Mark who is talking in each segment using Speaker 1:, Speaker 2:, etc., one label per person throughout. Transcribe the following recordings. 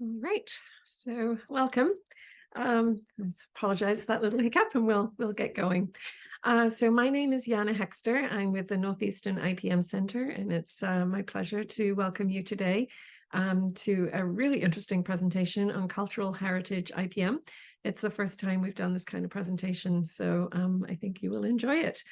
Speaker 1: All right, so welcome. Let's apologize for that little hiccup, and we'll get going. So my name is Jana Hexter. I'm with the Northeastern IPM Center, and it's my pleasure to welcome you today to a really interesting presentation on cultural heritage IPM. It's the first time we've done this kind of presentation, so I think you will enjoy it.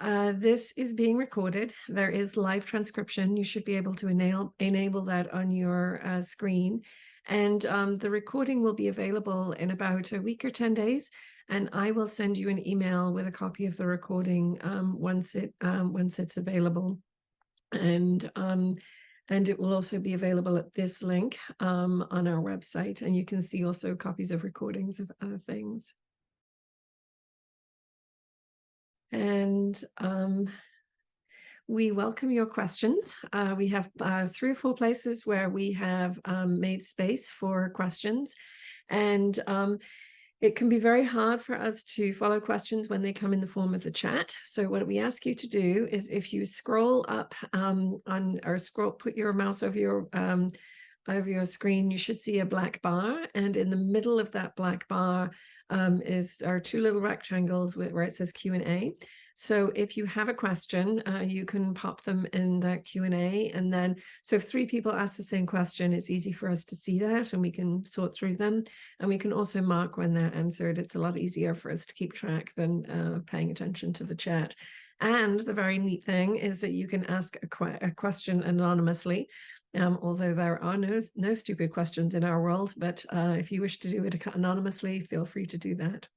Speaker 1: This is being recorded. There is live transcription. You should be able to enable that on your screen. And the recording will be available in about a week or 10 days. And I will send you an email with a copy of the recording once it's available. And it will also be available at this link on our website. And you can see also copies of recordings of other things. And we welcome your questions. We have 3 or 4 places where we have made space for questions. And it can be very hard for us to follow questions when they come in the form of the chat. So what we ask you to do is if you scroll up put your mouse over your screen, you should see a black bar. And in the middle of that black bar are 2 little rectangles where it says Q&A. So if you have a question, you can pop them in that Q&A. And then, so if 3 people ask the same question, it's easy for us to see that and we can sort through them. And we can also mark when they're answered. It's a lot easier for us to keep track than paying attention to the chat. And the very neat thing is that you can ask a question anonymously. Although there are no stupid questions in our world, but if you wish to do it anonymously, feel free to do that.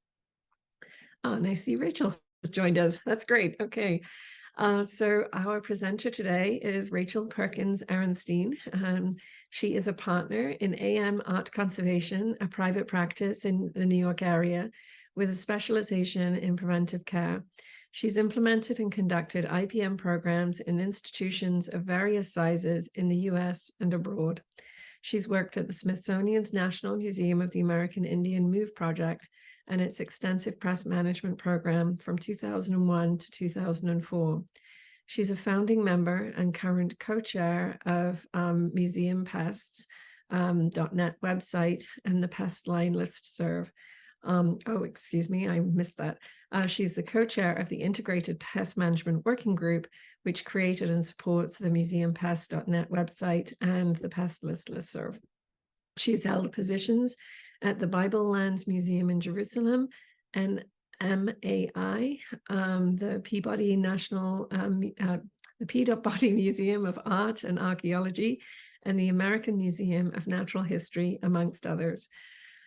Speaker 1: And I see Rachel has joined us. That's great. Okay. So our presenter today is Rachel Perkins Arenstein. She is a partner in AM Art Conservation, a private practice in the New York area with a specialization in preventive care. She's implemented and conducted IPM programs in institutions of various sizes in the US and abroad. She's worked at the Smithsonian's National Museum of the American Indian Move Project and its extensive press management program from 2001 to 2004. She's a founding member and current co-chair of Museum Pests .net website and the Pest Line listserv. Excuse me, I missed that. She's the co-chair of the Integrated Pest Management Working Group, which created and supports the museumpest.net website and the Pest List listserv. She's held positions at the Bible Lands Museum in Jerusalem and MAI, the Peabody Museum of Art and Archaeology, and the American Museum of Natural History, amongst others.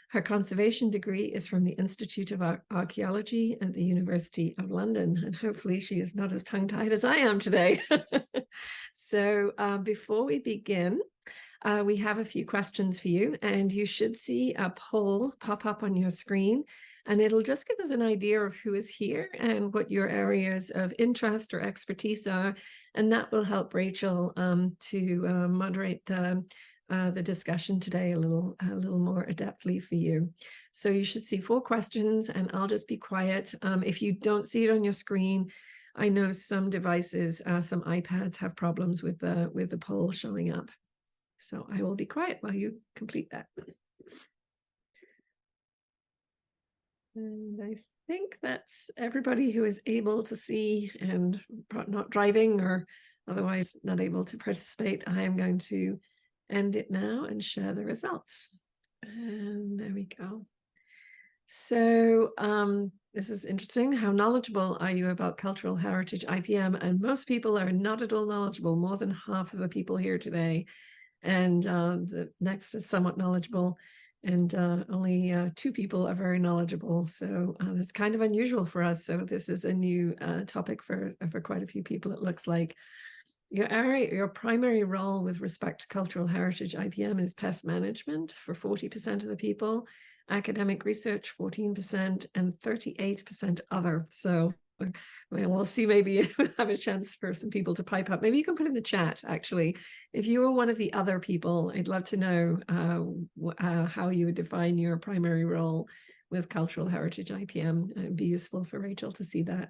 Speaker 1: Her conservation degree is from the Institute of Archaeology at the University of London, and hopefully she is not as tongue-tied as I am today. So before we begin, we have a few questions for you, and you should see a poll pop up on your screen, and it'll just give us an idea of who is here and what your areas of interest or expertise are, and that will help Rachel to moderate the discussion today a little more adeptly for you. So you should see 4 questions, and I'll just be quiet. If you don't see it on your screen, I know some devices, some iPads have problems with the poll showing up. So I will be quiet while you complete that. And I think that's everybody who is able to see and not driving or otherwise not able to participate. I am going to end it now and share the results. And there we go. So this is interesting. How knowledgeable are you about cultural heritage IPM? And most people are not at all knowledgeable, more than half of the people here today. And the next is somewhat knowledgeable, and only 2 people are very knowledgeable. So that's kind of unusual for us. So this is a new topic for quite a few people, it looks like. Your primary role with respect to cultural heritage IPM is pest management for 40% of the people, academic research 14%, and 38% other. So we'll see, maybe we'll have a chance for some people to pipe up. Maybe you can put in the chat, actually. If you were one of the other people, I'd love to know how you would define your primary role with cultural heritage IPM. It'd be useful for Rachel to see that.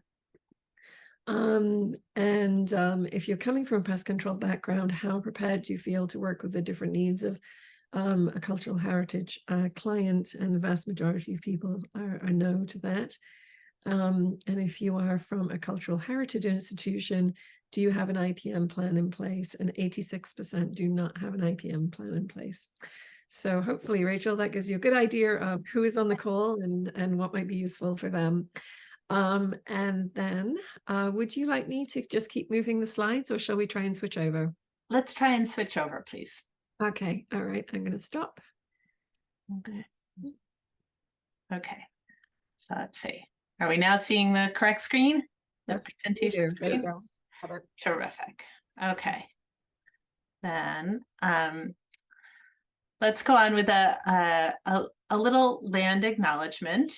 Speaker 1: If you're coming from a pest control background, how prepared do you feel to work with the different needs of a cultural heritage client? And the vast majority of people are no to that. And if you are from a cultural heritage institution, do you have an IPM plan in place? And 86% do not have an IPM plan in place. So hopefully, Rachel, that gives you a good idea of who is on the call and what might be useful for them. And then would you like me to just keep moving the slides, or shall we try and switch over?
Speaker 2: Let's try and switch over, please.
Speaker 1: Okay, all right, I'm going to stop.
Speaker 2: Okay, so let's see. Are we now seeing the correct screen? The
Speaker 1: Yes,
Speaker 2: presentation screen?
Speaker 1: go.
Speaker 2: Terrific. Okay. Then let's go on with a little land acknowledgement.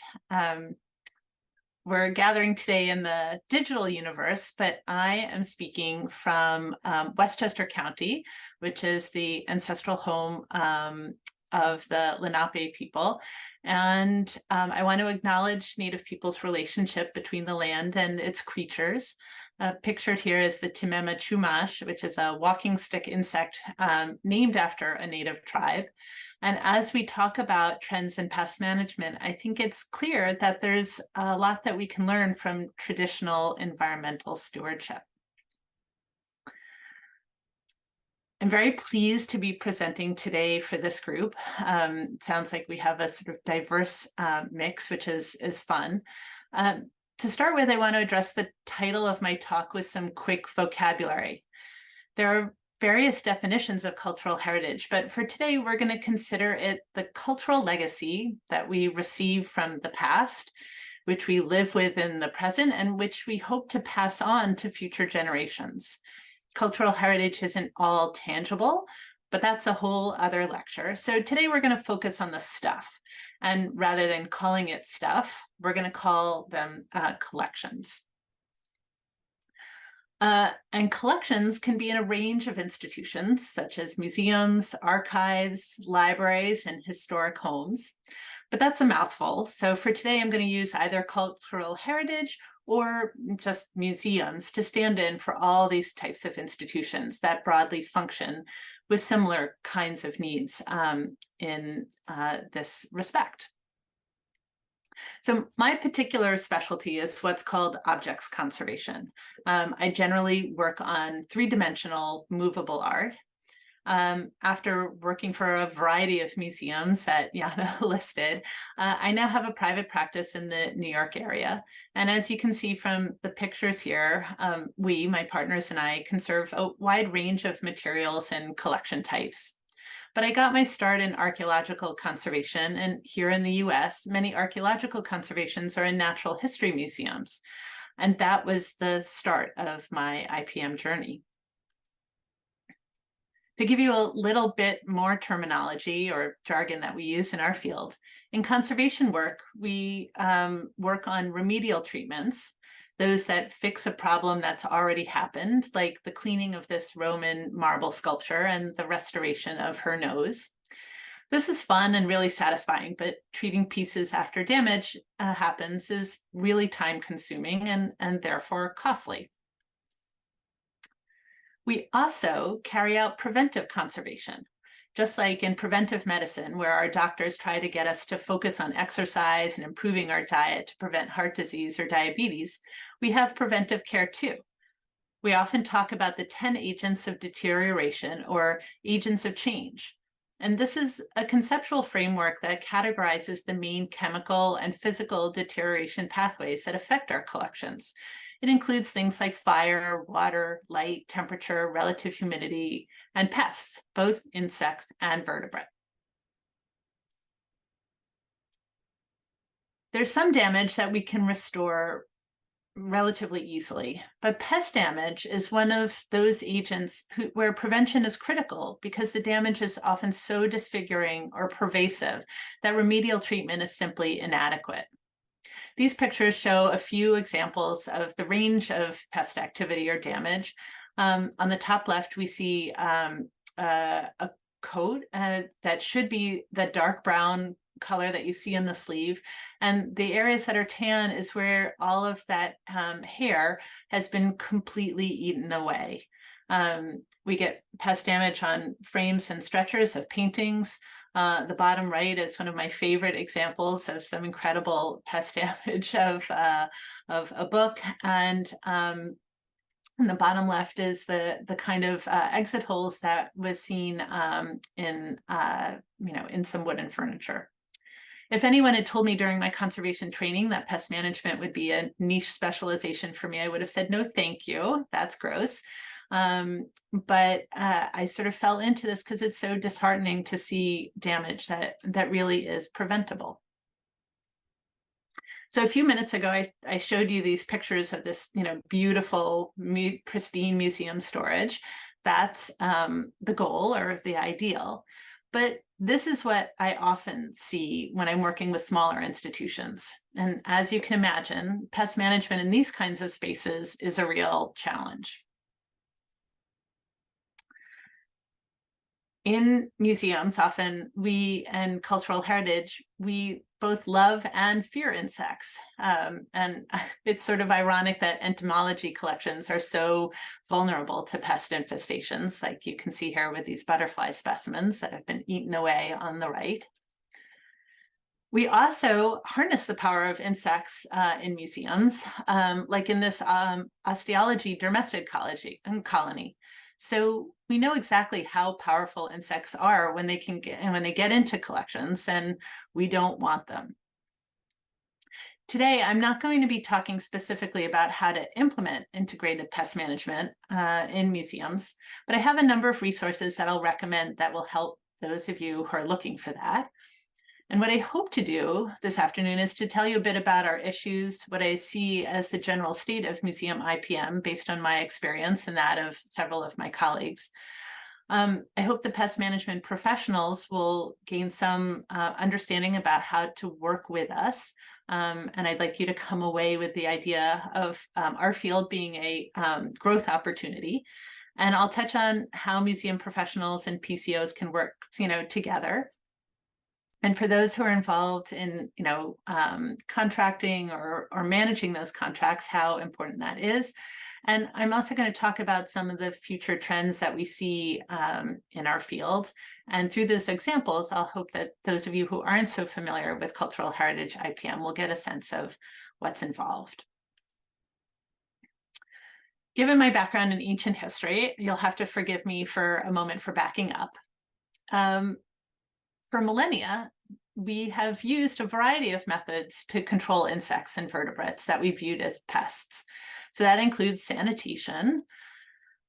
Speaker 2: We're gathering today in the digital universe, but I am speaking from Westchester County, which is the ancestral home of the Lenape people. And I want to acknowledge Native people's relationship between the land and its creatures. Pictured here is the Timema Chumash, which is a walking stick insect named after a native tribe. And as we talk about trends in pest management, I think it's clear that there's a lot that we can learn from traditional environmental stewardship. I'm very pleased to be presenting today for this group. It sounds like we have a sort of diverse mix, which is fun. To start with, I want to address the title of my talk with some quick vocabulary. There are various definitions of cultural heritage, but for today, we're going to consider it the cultural legacy that we receive from the past, which we live with in the present, and which we hope to pass on to future generations. Cultural heritage isn't all tangible, but that's a whole other lecture. So today we're going to focus on the stuff. And rather than calling it stuff, we're going to call them collections. And collections can be in a range of institutions, such as museums, archives, libraries, and historic homes. But that's a mouthful. So for today, I'm going to use either cultural heritage or just museums to stand in for all these types of institutions that broadly function with similar kinds of needs in this respect. So my particular specialty is what's called objects conservation. I generally work on three-dimensional movable art. After working for a variety of museums that Jana listed, I now have a private practice in the New York area. And as you can see from the pictures here, we, my partners and I, conserve a wide range of materials and collection types. But I got my start in archaeological conservation, and here in the US, many archaeological conservations are in natural history museums. And that was the start of my IPM journey. To give you a little bit more terminology or jargon that we use in our field, in conservation work, we work on remedial treatments, those that fix a problem that's already happened, like the cleaning of this Roman marble sculpture and the restoration of her nose. This is fun and really satisfying, but treating pieces after damage happens is really time-consuming and therefore costly. We also carry out preventive conservation, just like in preventive medicine, where our doctors try to get us to focus on exercise and improving our diet to prevent heart disease or diabetes. We have preventive care too. We often talk about the 10 agents of deterioration or agents of change. And this is a conceptual framework that categorizes the main chemical and physical deterioration pathways that affect our collections. It includes things like fire, water, light, temperature, relative humidity, and pests, both insect and vertebrate. There's some damage that we can restore relatively easily, but pest damage is one of those agents where prevention is critical because the damage is often so disfiguring or pervasive that remedial treatment is simply inadequate. These pictures show a few examples of the range of pest activity or damage. On the top left, we see a coat that should be the dark brown color that you see in the sleeve. And the areas that are tan is where all of that hair has been completely eaten away. We get pest damage on frames and stretchers of paintings. The bottom right is one of my favorite examples of some incredible pest damage of a book. And the bottom left is the kind of exit holes that was seen in some wooden furniture. If anyone had told me during my conservation training that pest management would be a niche specialization for me, I would have said, no, thank you. That's gross. But I sort of fell into this because it's so disheartening to see damage that really is preventable. So a few minutes ago, I showed you these pictures of this, beautiful, pristine museum storage. That's the goal or the ideal. But this is what I often see when I'm working with smaller institutions. And as you can imagine, pest management in these kinds of spaces is a real challenge. In museums, often we and cultural heritage, we both love and fear insects. And it's sort of ironic that entomology collections are so vulnerable to pest infestations, like you can see here with these butterfly specimens that have been eaten away on the right. We also harness the power of insects in museums, like in this osteology dermestid colony. So we know exactly how powerful insects are when they get into collections, and we don't want them. Today, I'm not going to be talking specifically about how to implement integrated pest management in museums, but I have a number of resources that I'll recommend that will help those of you who are looking for that. And what I hope to do this afternoon is to tell you a bit about our issues, what I see as the general state of museum IPM based on my experience and that of several of my colleagues. I hope the pest management professionals will gain some understanding about how to work with us. And I'd like you to come away with the idea of our field being a growth opportunity. And I'll touch on how museum professionals and PCOs can work, together. And for those who are involved in, contracting or managing those contracts, how important that is. And I'm also going to talk about some of the future trends that we see in our field. And through those examples, I'll hope that those of you who aren't so familiar with cultural heritage IPM will get a sense of what's involved. Given my background in ancient history, you'll have to forgive me for a moment for backing up. For millennia, we have used a variety of methods to control insects and vertebrates that we viewed as pests. So that includes sanitation,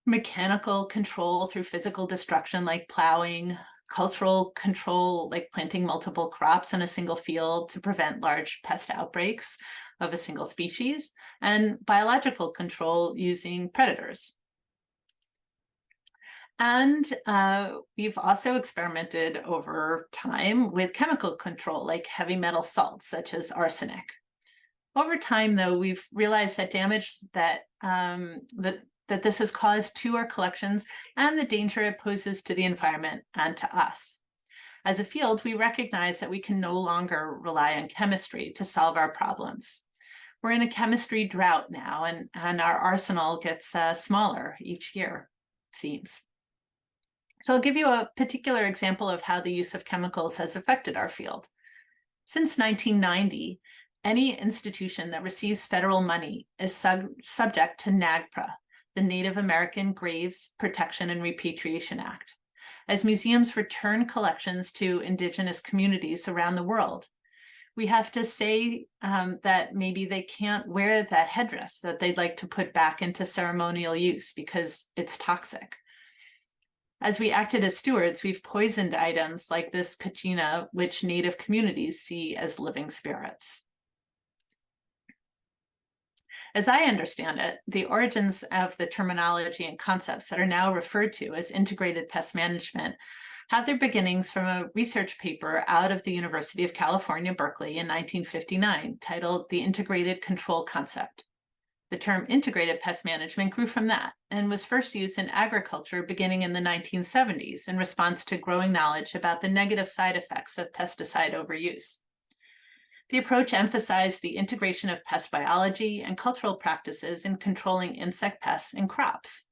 Speaker 2: mechanical control through physical destruction like plowing, cultural control like planting multiple crops in a single field to prevent large pest outbreaks of a single species, and biological control using predators. And we've also experimented over time with chemical control, like heavy metal salts, such as arsenic. Over time, though, we've realized that damage that this has caused to our collections and the danger it poses to the environment and to us. As a field, we recognize that we can no longer rely on chemistry to solve our problems. We're in a chemistry drought now, and our arsenal gets smaller each year, it seems. So I'll give you a particular example of how the use of chemicals has affected our field. Since 1990, any institution that receives federal money is subject to NAGPRA, the Native American Graves Protection and Repatriation Act, as museums return collections to Indigenous communities around the world. We have to say that maybe they can't wear that headdress that they'd like to put back into ceremonial use because it's toxic. As we acted as stewards, we've poisoned items like this kachina, which Native communities see as living spirits. As I understand it, the origins of the terminology and concepts that are now referred to as integrated pest management have their beginnings from a research paper out of the University of California, Berkeley in 1959, titled The Integrated Control Concept. The term integrated pest management grew from that and was first used in agriculture beginning in the 1970s in response to growing knowledge about the negative side effects of pesticide overuse. The approach emphasized the integration of pest biology and cultural practices in controlling insect pests in crops.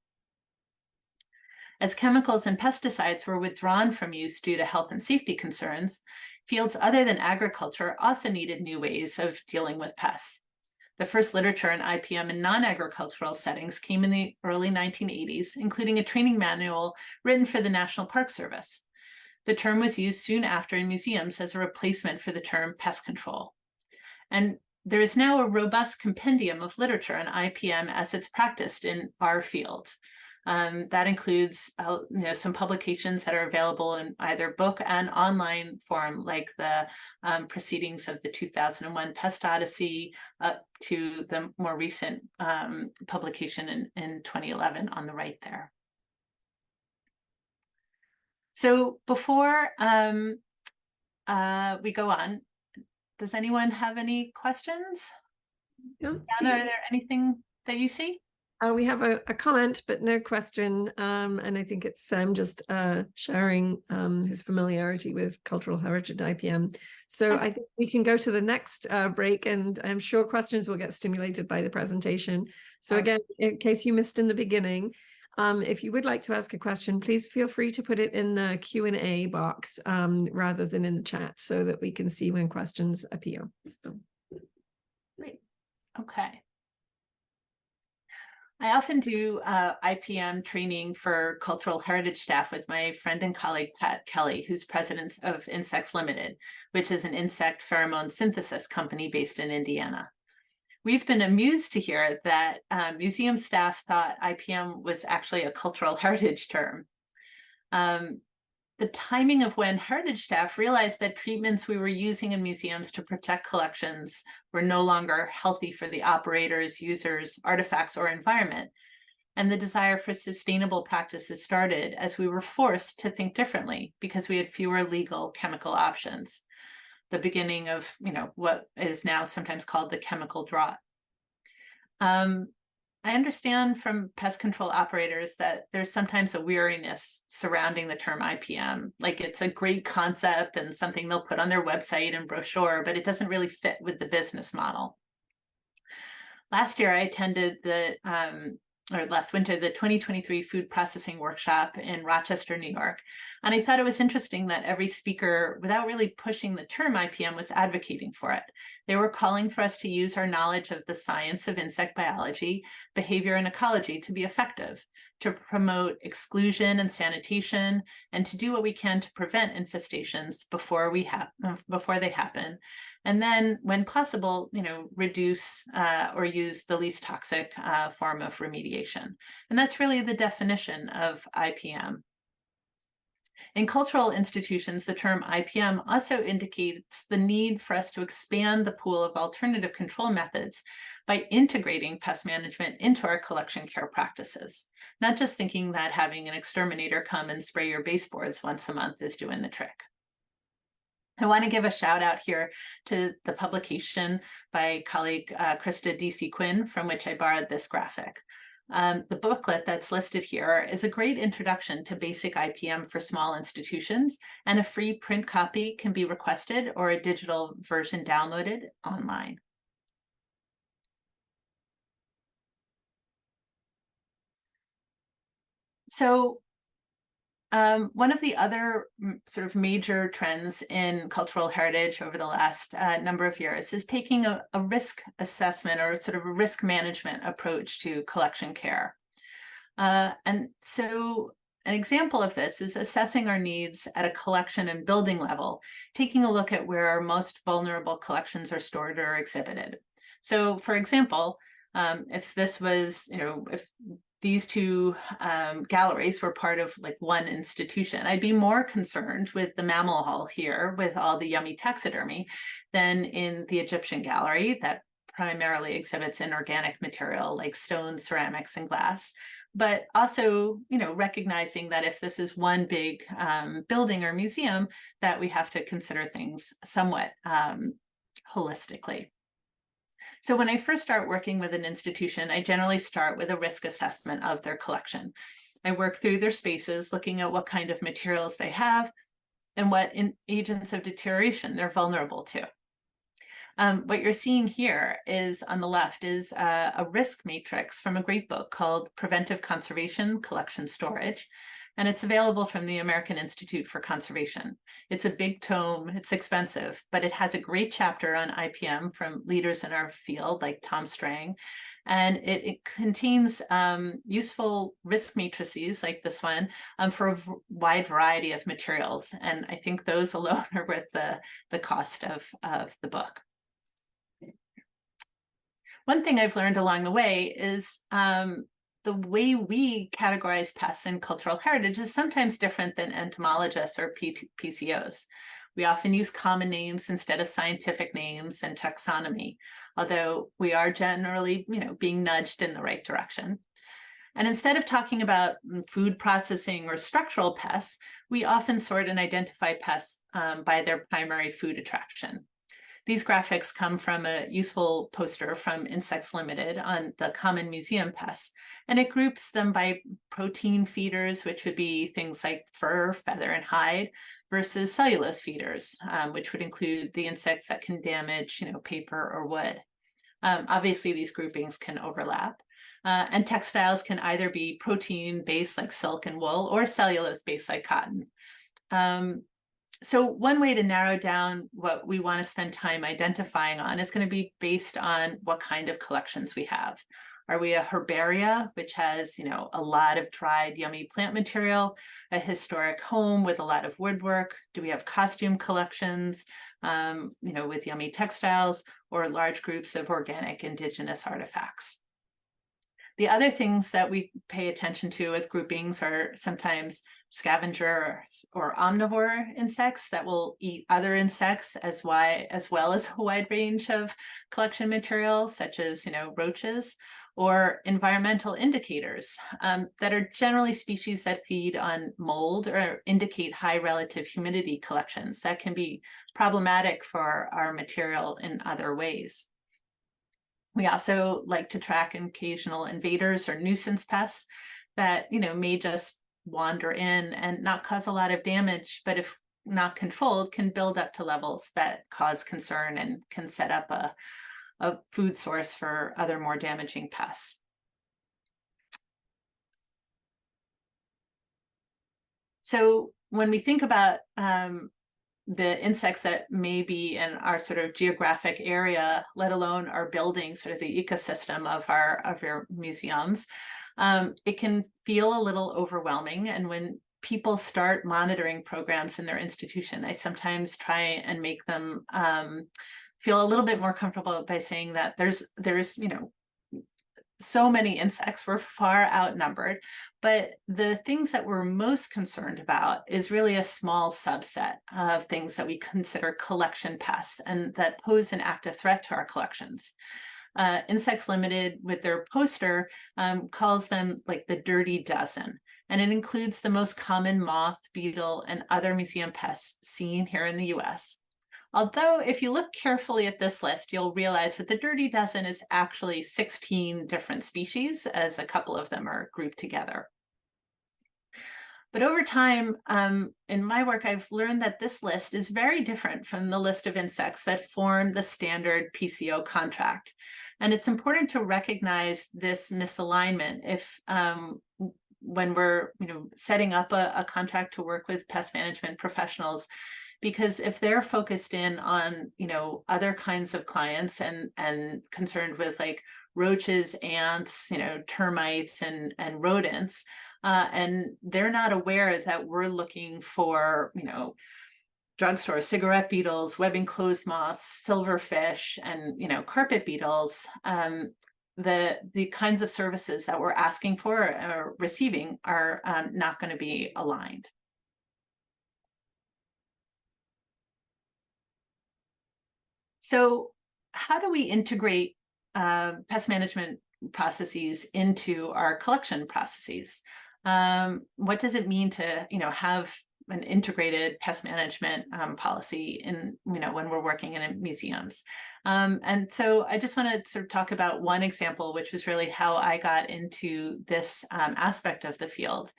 Speaker 2: As chemicals and pesticides were withdrawn from use due to health and safety concerns, fields other than agriculture also needed new ways of dealing with pests. The first literature on IPM in non-agricultural settings came in the early 1980s, including a training manual written for the National Park Service. The term was used soon after in museums as a replacement for the term pest control. And there is now a robust compendium of literature on IPM as it's practiced in our field. That includes some publications that are available in either book and online form, like the proceedings of the 2001 Pest Odyssey up to the more recent publication in 2011 on the right there. So before we go on, does anyone have any questions? Anna, are there anything that you see?
Speaker 1: We have a comment, but no question. And I think it's Sam just sharing his familiarity with cultural heritage IPM. So I think we can go to the next break, and I'm sure questions will get stimulated by the presentation. So again, in case you missed in the beginning, if you would like to ask a question, please feel free to put it in the Q&A box rather than in the chat so that we can see when questions appear. So.
Speaker 2: Great. Okay. I often do IPM training for cultural heritage staff with my friend and colleague, Pat Kelly, who's president of Insects Limited, which is an insect pheromone synthesis company based in Indiana. We've been amused to hear that museum staff thought IPM was actually a cultural heritage term. The timing of when heritage staff realized that treatments we were using in museums to protect collections were no longer healthy for the operators, users, artifacts, or environment, and the desire for sustainable practices started as we were forced to think differently because we had fewer legal chemical options. The beginning of what is now sometimes called the chemical drought. I understand from pest control operators that there's sometimes a weariness surrounding the term IPM. Like it's a great concept and something they'll put on their website and brochure, but it doesn't really fit with the business model. Last year, I attended last winter, the 2023 food processing workshop in Rochester, New York. And I thought it was interesting that every speaker, without really pushing the term IPM, was advocating for it. They were calling for us to use our knowledge of the science of insect biology, behavior, and ecology to be effective, to promote exclusion and sanitation, and to do what we can to prevent infestations before they happen. And then, when possible, reduce or use the least toxic form of remediation. And that's really the definition of IPM. In cultural institutions, the term IPM also indicates the need for us to expand the pool of alternative control methods by integrating pest management into our collection care practices, not just thinking that having an exterminator come and spray your baseboards once a month is doing the trick. I want to give a shout out here to the publication by colleague Krista D.C. Quinn, from which I borrowed this graphic. The booklet that's listed here is a great introduction to basic IPM for small institutions, and a free print copy can be requested or a digital version downloaded online. So one of the other sort of major trends in cultural heritage over the last number of years is taking a risk assessment or sort of a risk management approach to collection care. And so an example of this is assessing our needs at a collection and building level, taking a look at where our most vulnerable collections are stored or exhibited. So for example, if this was, if these two galleries were part of like one institution, I'd be more concerned with the mammal hall here with all the yummy taxidermy than in the Egyptian gallery that primarily exhibits inorganic material like stone, ceramics, and glass. But also, recognizing that if this is one big building or museum, that we have to consider things somewhat holistically. So when I first start working with an institution, I generally start with a risk assessment of their collection. I work through their spaces, looking at what kind of materials they have and what agents of deterioration they're vulnerable to. What you're seeing here is on the left is a risk matrix from a great book called Preventive Conservation, Collection Storage. And it's available from the American Institute for Conservation. It's a big tome, it's expensive, but it has a great chapter on IPM from leaders in our field like Tom Strang. And it contains useful risk matrices like this one for a wide variety of materials. And I think those alone are worth the cost of the book. One thing I've learned along the way is the way we categorize pests in cultural heritage is sometimes different than entomologists or PCOs. We often use common names instead of scientific names and taxonomy, although we are generally, being nudged in the right direction. And instead of talking about food processing or structural pests, we often sort and identify pests by their primary food attraction. These graphics come from a useful poster from Insects Limited on the common museum pests, and it groups them by protein feeders, which would be things like fur, feather, and hide, versus cellulose feeders, which would include the insects that can damage, paper or wood. Obviously, these groupings can overlap. And textiles can either be protein-based like silk and wool or cellulose-based like cotton. So one way to narrow down what we want to spend time identifying on is going to be based on what kind of collections we have. Are we a herbaria, which has, a lot of dried, yummy plant material, a historic home with a lot of woodwork? Do we have costume collections, with yummy textiles, or large groups of organic indigenous artifacts? The other things that we pay attention to as groupings are sometimes scavenger or omnivore insects that will eat other insects as well as a wide range of collection materials, such as roaches, or environmental indicators that are generally species that feed on mold or indicate high relative humidity collections that can be problematic for our material in other ways. We also like to track occasional invaders or nuisance pests that, may just wander in and not cause a lot of damage, but if not controlled, can build up to levels that cause concern and can set up a food source for other more damaging pests. So when we think about the insects that may be in our sort of geographic area, let alone our buildings, sort of the ecosystem of your museums, it can feel a little overwhelming. And when people start monitoring programs in their institution, I sometimes try and make them feel a little bit more comfortable by saying that there's so many insects, we're far outnumbered, but the things that we're most concerned about is really a small subset of things that we consider collection pests and that pose an active threat to our collections. Insects Limited, with their poster, calls them like the dirty dozen, and it includes the most common moth, beetle, and other museum pests seen here in the US. Although if you look carefully at this list, you'll realize that the dirty dozen is actually 16 different species, as a couple of them are grouped together. But over time, in my work, I've learned that this list is very different from the list of insects that form the standard PCO contract. And it's important to recognize this misalignment if when we're setting up a contract to work with pest management professionals, because if they're focused in on other kinds of clients and concerned with like roaches, ants, termites and rodents, and they're not aware that we're looking for drugstore cigarette beetles, webbing clothes moths, silverfish, and carpet beetles, the kinds of services that we're asking for or receiving are not going to be aligned. So how do we integrate pest management processes into our collection processes? What does it mean to have an integrated pest management policy in, when we're working in museums. And so I just want to sort of talk about one example, which was really how I got into this aspect of the field.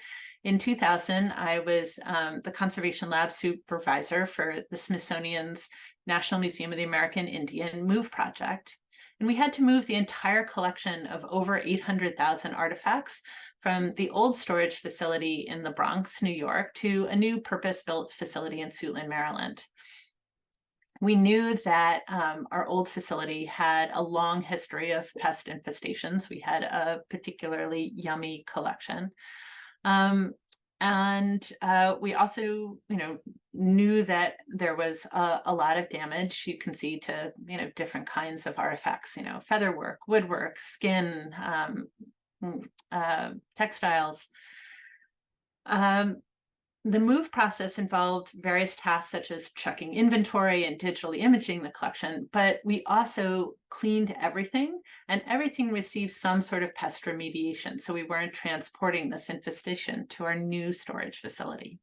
Speaker 2: In 2000, I was the conservation lab supervisor for the Smithsonian's National Museum of the American Indian MOVE project. And we had to move the entire collection of over 800,000 artifacts from the old storage facility in the Bronx, New York, to a new purpose-built facility in Suitland, Maryland. We knew that our old facility had a long history of pest infestations. We had a particularly yummy collection. And we also, knew that there was a lot of damage. You can see to, different kinds of artifacts, featherwork, woodwork, skin, textiles. The MOVE process involved various tasks such as checking inventory and digitally imaging the collection, but we also cleaned everything, and everything received some sort of pest remediation. So we weren't transporting this infestation to our new storage facility.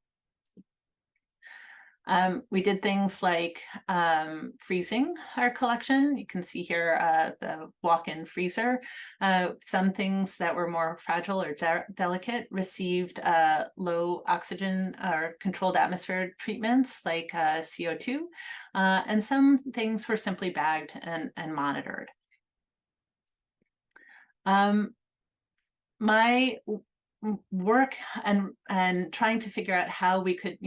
Speaker 2: We did things like freezing our collection. You can see here the walk-in freezer. Some things that were more fragile or delicate received low oxygen or controlled atmosphere treatments like CO2, and some things were simply bagged and monitored. My work and trying to figure out how we could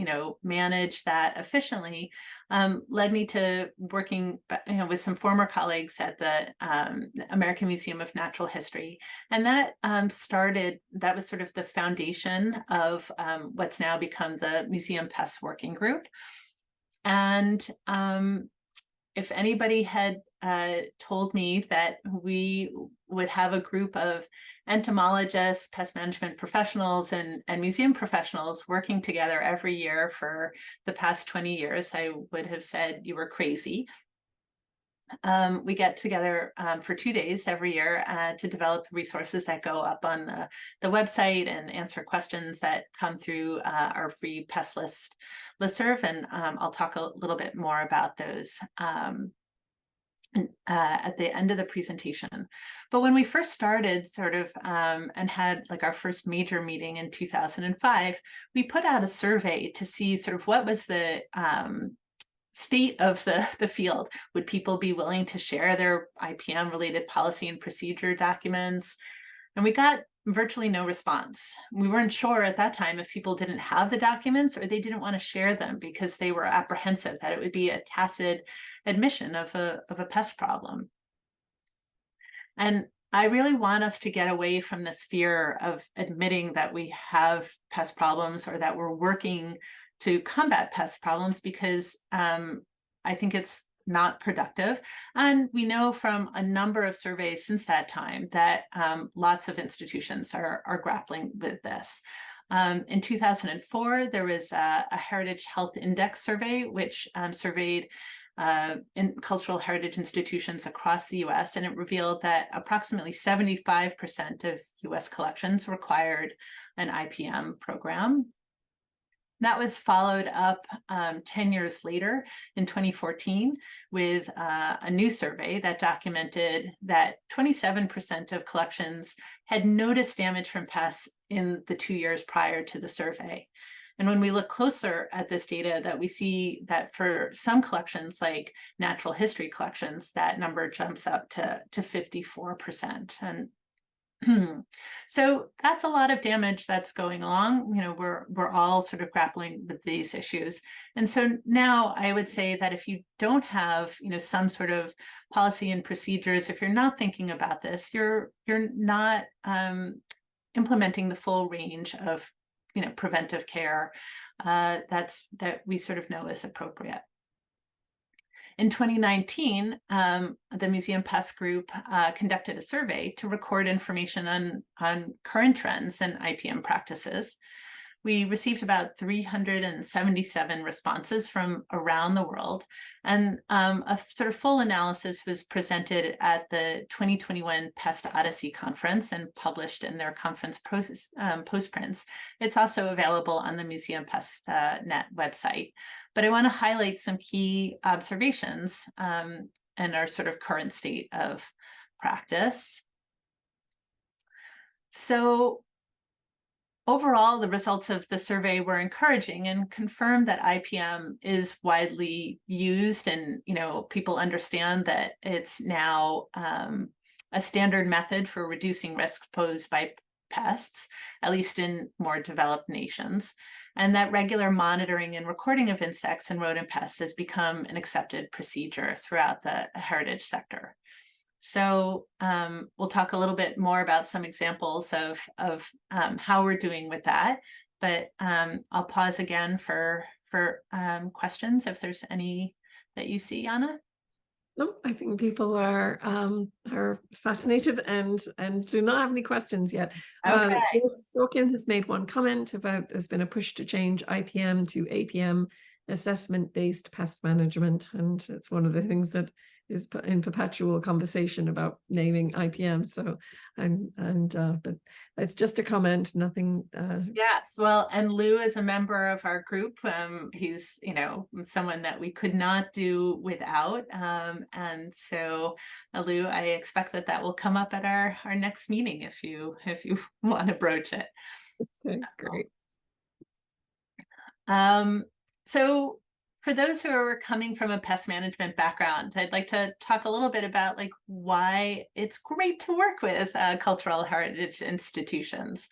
Speaker 2: manage that efficiently led me to working with some former colleagues at the American Museum of Natural History, and that was sort of the foundation of what's now become the Museum Pest Working Group. And if anybody had told me that we would have a group of entomologists, pest management professionals, and museum professionals working together every year for the past 20 years, I would have said you were crazy. We get together for 2 days every year to develop resources that go up on the website and answer questions that come through our free pest listserv, and I'll talk a little bit more about those at the end of the presentation. But when we first started and had like our first major meeting in 2005, we put out a survey to see sort of what was the state of the field. Would people be willing to share their IPM related policy and procedure documents? And we got virtually no response. We weren't sure at that time if people didn't have the documents or they didn't want to share them because they were apprehensive that it would be a tacit admission of a pest problem. And I really want us to get away from this fear of admitting that we have pest problems or that we're working to combat pest problems, because I think it's not productive. And we know from a number of surveys since that time that lots of institutions are grappling with this. In 2004, there was a Heritage Health Index survey, which surveyed in cultural heritage institutions across the US, and it revealed that approximately 75% of US collections required an IPM program. That was followed up 10 years later in 2014 with a new survey that documented that 27% of collections had noticed damage from pests in the 2 years prior to the survey. And when we look closer at this data, that we see that for some collections, like natural history collections, that number jumps up to 54%. And so that's a lot of damage that's going along. We're all sort of grappling with these issues. And so now I would say that if you don't have, some sort of policy and procedures, if you're not thinking about this, you're not implementing the full range of, preventive care that we sort of know is appropriate. In 2019, the Museum Pest Group conducted a survey to record information on current trends and IPM practices. we received about 377 responses from around the world. And a sort of full analysis was presented at the 2021 Pest Odyssey conference and published in their conference postprints. It's also available on the Museum Pest Net website. But I want to highlight some key observations and our sort of current state of practice. So overall, the results of the survey were encouraging and confirmed that IPM is widely used, and people understand that it's now a standard method for reducing risks posed by pests, at least in more developed nations, and that regular monitoring and recording of insects and rodent pests has become an accepted procedure throughout the heritage sector. So we'll talk a little bit more about some examples of how we're doing with that, but I'll pause again for questions if there's any that you see, Anna.
Speaker 1: No, I think people are fascinated and do not have any questions yet.
Speaker 2: Okay.
Speaker 1: Sorkin has made one comment about there's been a push to change IPM to APM, assessment-based pest management, and it's one of the things that is in perpetual conversation about naming IPM. So but it's just a comment, nothing.
Speaker 2: Yes, well, and Lou is a member of our group. He's someone that we could not do without, and so Lou, I expect that will come up at our next meeting if you want to broach it.
Speaker 1: Okay, great.
Speaker 2: So for those who are coming from a pest management background, I'd like to talk a little bit about why it's great to work with cultural heritage institutions.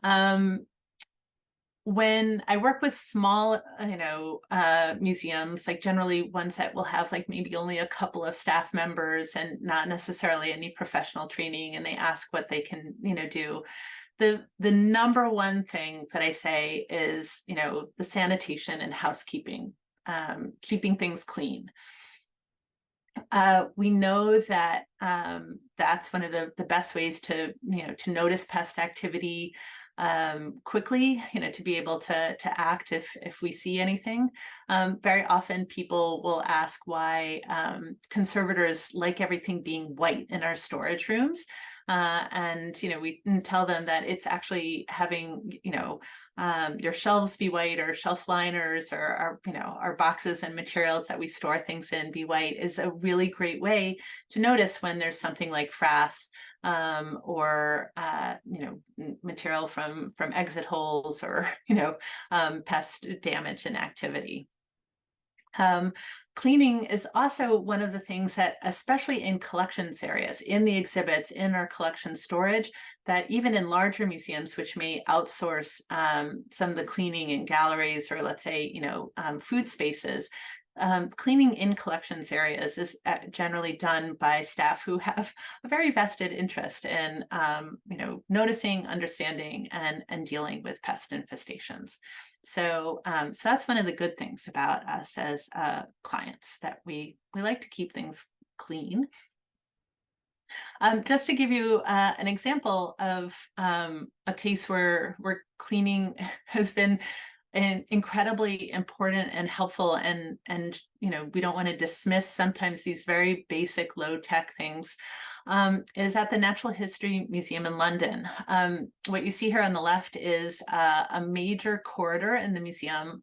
Speaker 2: When I work with small, museums, generally ones that will have maybe only a couple of staff members and not necessarily any professional training, and they ask what they can, do. The number one thing that I say is, the sanitation and housekeeping, keeping things clean. We know that that's one of the best ways to notice pest activity quickly, to be able to act if we see anything. Very often people will ask why conservators like everything being white in our storage rooms. And we can tell them that it's actually having your shelves be white, or shelf liners, or our boxes and materials that we store things in be white is a really great way to notice when there's something like frass or material from exit holes, or pest damage and activity. Cleaning is also one of the things that, especially in collections areas, in the exhibits, in our collection storage, that even in larger museums, which may outsource some of the cleaning in galleries, or let's say, food spaces, cleaning in collections areas is generally done by staff who have a very vested interest in, noticing, understanding, and dealing with pest infestations. So, so that's one of the good things about us as clients, that we like to keep things clean. Just to give you an example of a case where cleaning has been incredibly important and helpful, and we don't want to dismiss sometimes these very basic low-tech things, is at the Natural History Museum in London. What you see here on the left is a major corridor in the museum.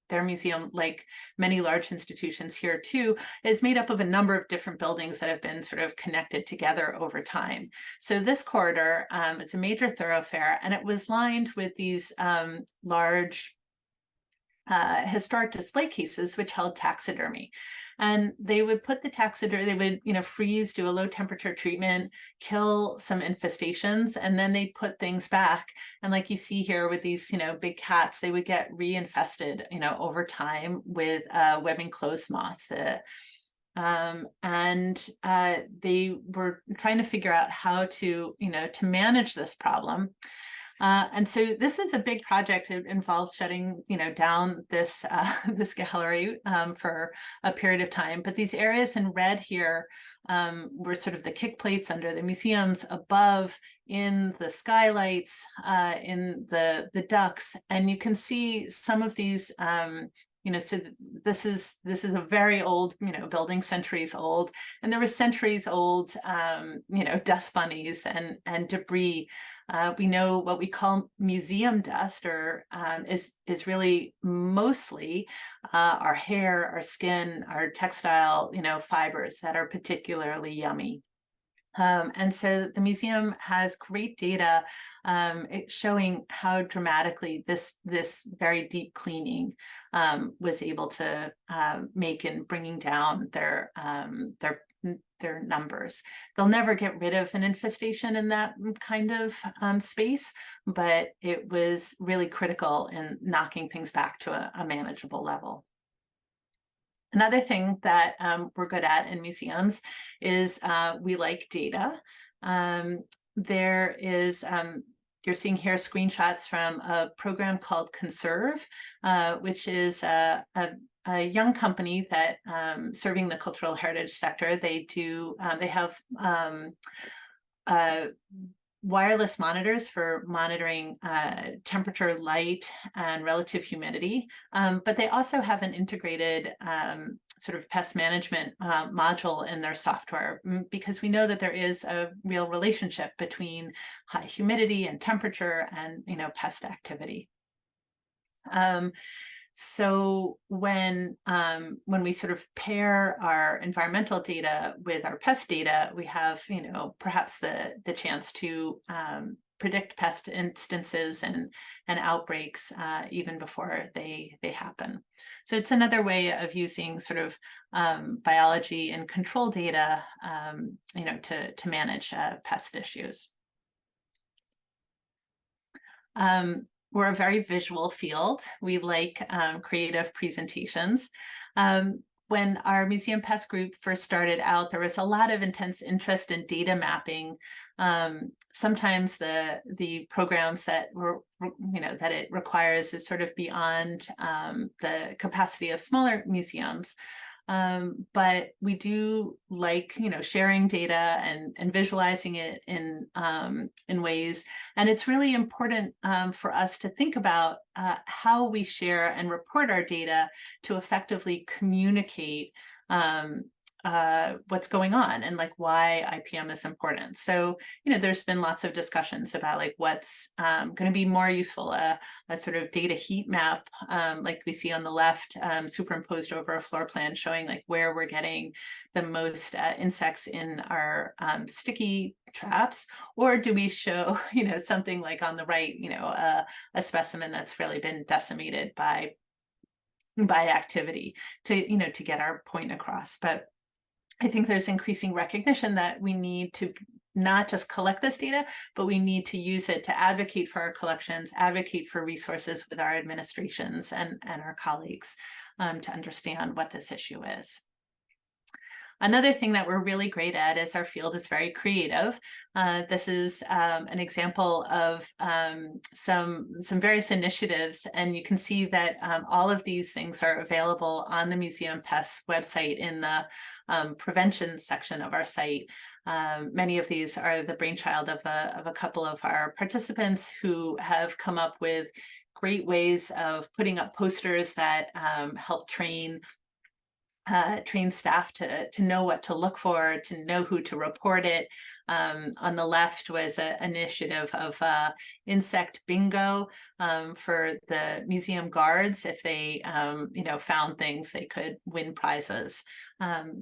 Speaker 2: Their museum, like many large institutions here too, is made up of a number of different buildings that have been sort of connected together over time. So this corridor, it's a major thoroughfare, and it was lined with these large historic display cases which held taxidermy. And they would put the taxidermy, they would, freeze, do a low temperature treatment, kill some infestations, and then they'd put things back. And like you see here with these, big cats, they would get reinfested, over time with webbing clothes moths. And they were trying to figure out how to, to manage this problem. And so this was a big project. It involved shutting, down this this gallery for a period of time. But these areas in red here were sort of the kick plates under the museums, above in the skylights, in the ducts, and you can see some of these. So this is a very old, building, centuries old, and there was centuries old, dust bunnies and debris. We know what we call museum dust, or is really mostly our hair, our skin, our textile, fibers that are particularly yummy. And so the museum has great data showing how dramatically this very deep cleaning was able to make in bringing down their numbers. They'll never get rid of an infestation in that kind of space, but it was really critical in knocking things back to a manageable level. Another thing that we're good at in museums is we like data. There is, you're seeing here screenshots from a program called Conserve, which is a young company that serving the cultural heritage sector. They have wireless monitors for monitoring temperature, light, and relative humidity. But they also have an integrated sort of pest management module in their software, because we know that there is a real relationship between high humidity and temperature and pest activity. So when we sort of pair our environmental data with our pest data, we have perhaps the chance to predict pest instances and outbreaks even before they happen. So it's another way of using sort of biology and control data to manage pest issues. We're a very visual field. We like creative presentations. When our museum pest group first started out, there was a lot of intense interest in data mapping. Sometimes the programs that that it requires is sort of beyond the capacity of smaller museums. But we do like, sharing data and visualizing it in ways. And it's really important for us to think about how we share and report our data to effectively communicate what's going on and like why IPM is important. So, there's been lots of discussions about like what's going to be more useful, a sort of data heat map, like we see on the left, superimposed over a floor plan showing like where we're getting the most insects in our sticky traps, or do we show, something like on the right, a specimen that's really been decimated by activity to get our point across. But I think there's increasing recognition that we need to not just collect this data, but we need to use it to advocate for our collections, advocate for resources with our administrations and our colleagues to understand what this issue is. Another thing that we're really great at is our field is very creative. This is an example of some various initiatives, and you can see that all of these things are available on the Museum Pest website in the prevention section of our site. Many of these are the brainchild of a couple of our participants who have come up with great ways of putting up posters that help train staff to know what to look for, to know who to report it. On the left was an initiative of insect bingo for the museum guards. If they found things, they could win prizes.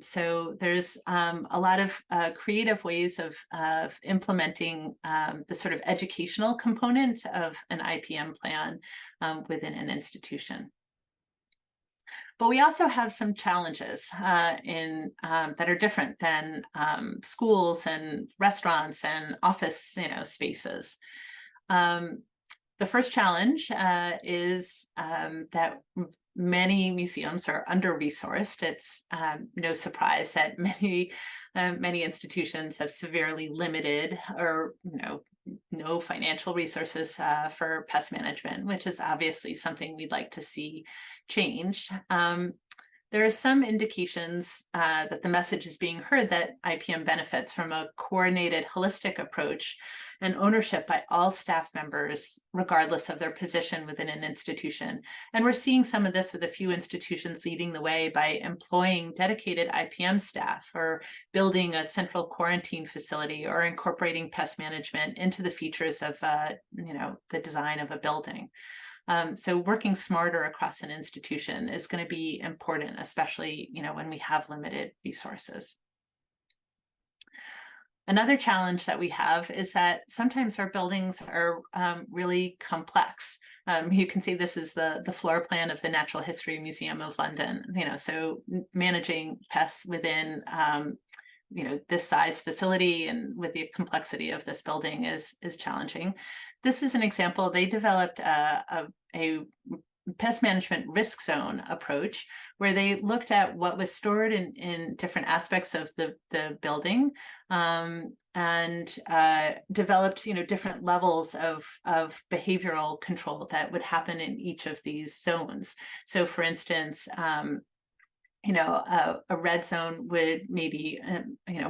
Speaker 2: So there's a lot of creative ways of implementing the sort of educational component of an IPM plan within an institution. But we also have some challenges that are different than schools and restaurants and office spaces. The first challenge is that many museums are under-resourced. It's no surprise that many institutions have severely limited or no financial resources for pest management, which is obviously something we'd like to see change. There are some indications that the message is being heard that IPM benefits from a coordinated, holistic approach and ownership by all staff members, regardless of their position within an institution. And we're seeing some of this with a few institutions leading the way by employing dedicated IPM staff, or building a central quarantine facility, or incorporating pest management into the features of the design of a building. So working smarter across an institution is going to be important, especially when we have limited resources. Another challenge that we have is that sometimes our buildings are really complex. You can see this is the floor plan of the Natural History Museum of London. So managing pests within this size facility and with the complexity of this building is challenging. This is an example. They developed a pest management risk zone approach, where they looked at what was stored in different aspects of the building, and developed different levels of behavioral control that would happen in each of these zones. So for instance, a red zone would maybe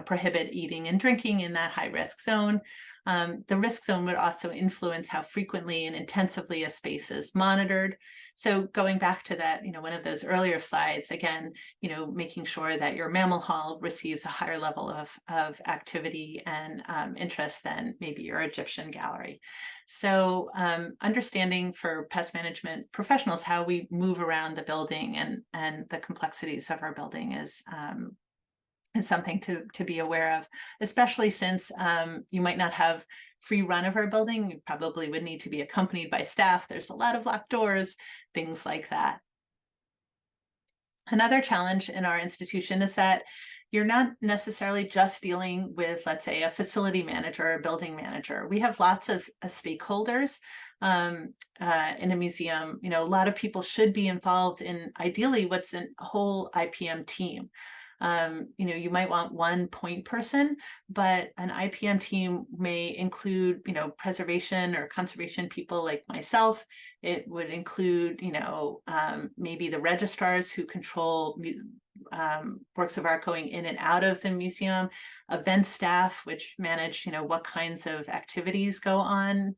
Speaker 2: prohibit eating and drinking in that high risk zone. The risk zone would also influence how frequently and intensively a space is monitored. So going back to that, one of those earlier slides, again, making sure that your mammal hall receives a higher level of activity and interest than maybe your Egyptian gallery. So understanding for pest management professionals how we move around the building and the complexities of our building is something to be aware of, especially since you might not have free run of our building. You probably would need to be accompanied by staff. There's a lot of locked doors, things like that. Another challenge in our institution is that you're not necessarily just dealing with, let's say, a facility manager or a building manager. We have lots of stakeholders in a museum. A lot of people should be involved in, ideally, what's a whole IPM team. You might want one point person, but an IPM team may include, preservation or conservation people like myself. It would include, maybe the registrars who control works of art going in and out of the museum, event staff, which manage, what kinds of activities go on.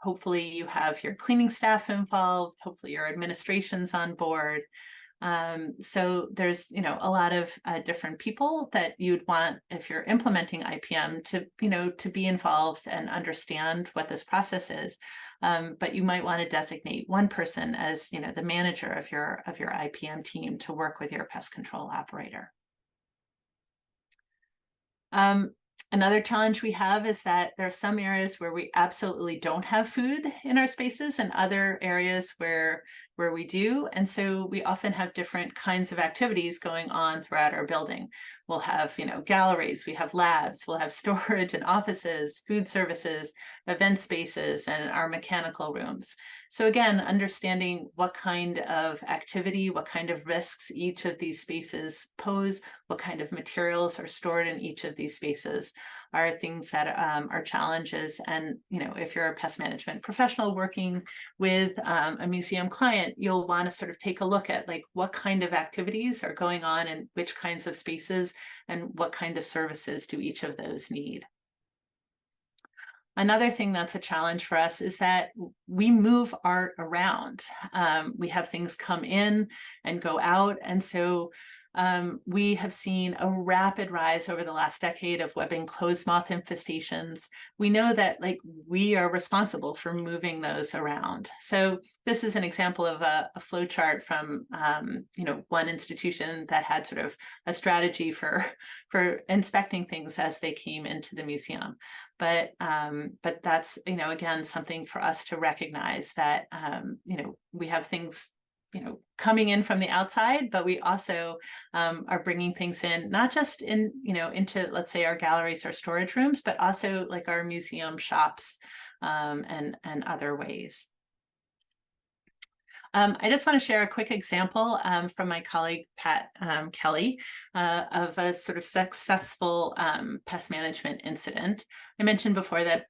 Speaker 2: Hopefully you have your cleaning staff involved. Hopefully your administration's on board. So there's, a lot of different people that you'd want, if you're implementing IPM, to be involved and understand what this process is. But you might want to designate one person as, the manager of your IPM team to work with your pest control operator. Another challenge we have is that there are some areas where we absolutely don't have food in our spaces, and other areas where we do. And so we often have different kinds of activities going on throughout our building. We'll have, galleries, we have labs, we'll have storage and offices, food services, event spaces, and our mechanical rooms. So again, understanding what kind of activity, what kind of risks each of these spaces pose, what kind of materials are stored in each of these spaces are things that are challenges. And, if you're a pest management professional working with a museum client, you'll want to sort of take a look at what kind of activities are going on in which kinds of spaces, and what kind of services do each of those need. Another thing that's a challenge for us is that we move art around. We have things come in and go out. And so we have seen a rapid rise over the last decade of webbing clothes moth infestations. We know that we are responsible for moving those around. So this is an example of a flow chart from one institution that had sort of a strategy for inspecting things as they came into the museum. But that's again something for us to recognize that we have things coming in from the outside, but we also are bringing things in, not just into, let's say, our galleries or storage rooms, but also our museum shops and other ways. I just want to share a quick example from my colleague, Pat Kelly, of a sort of successful pest management incident. I mentioned before that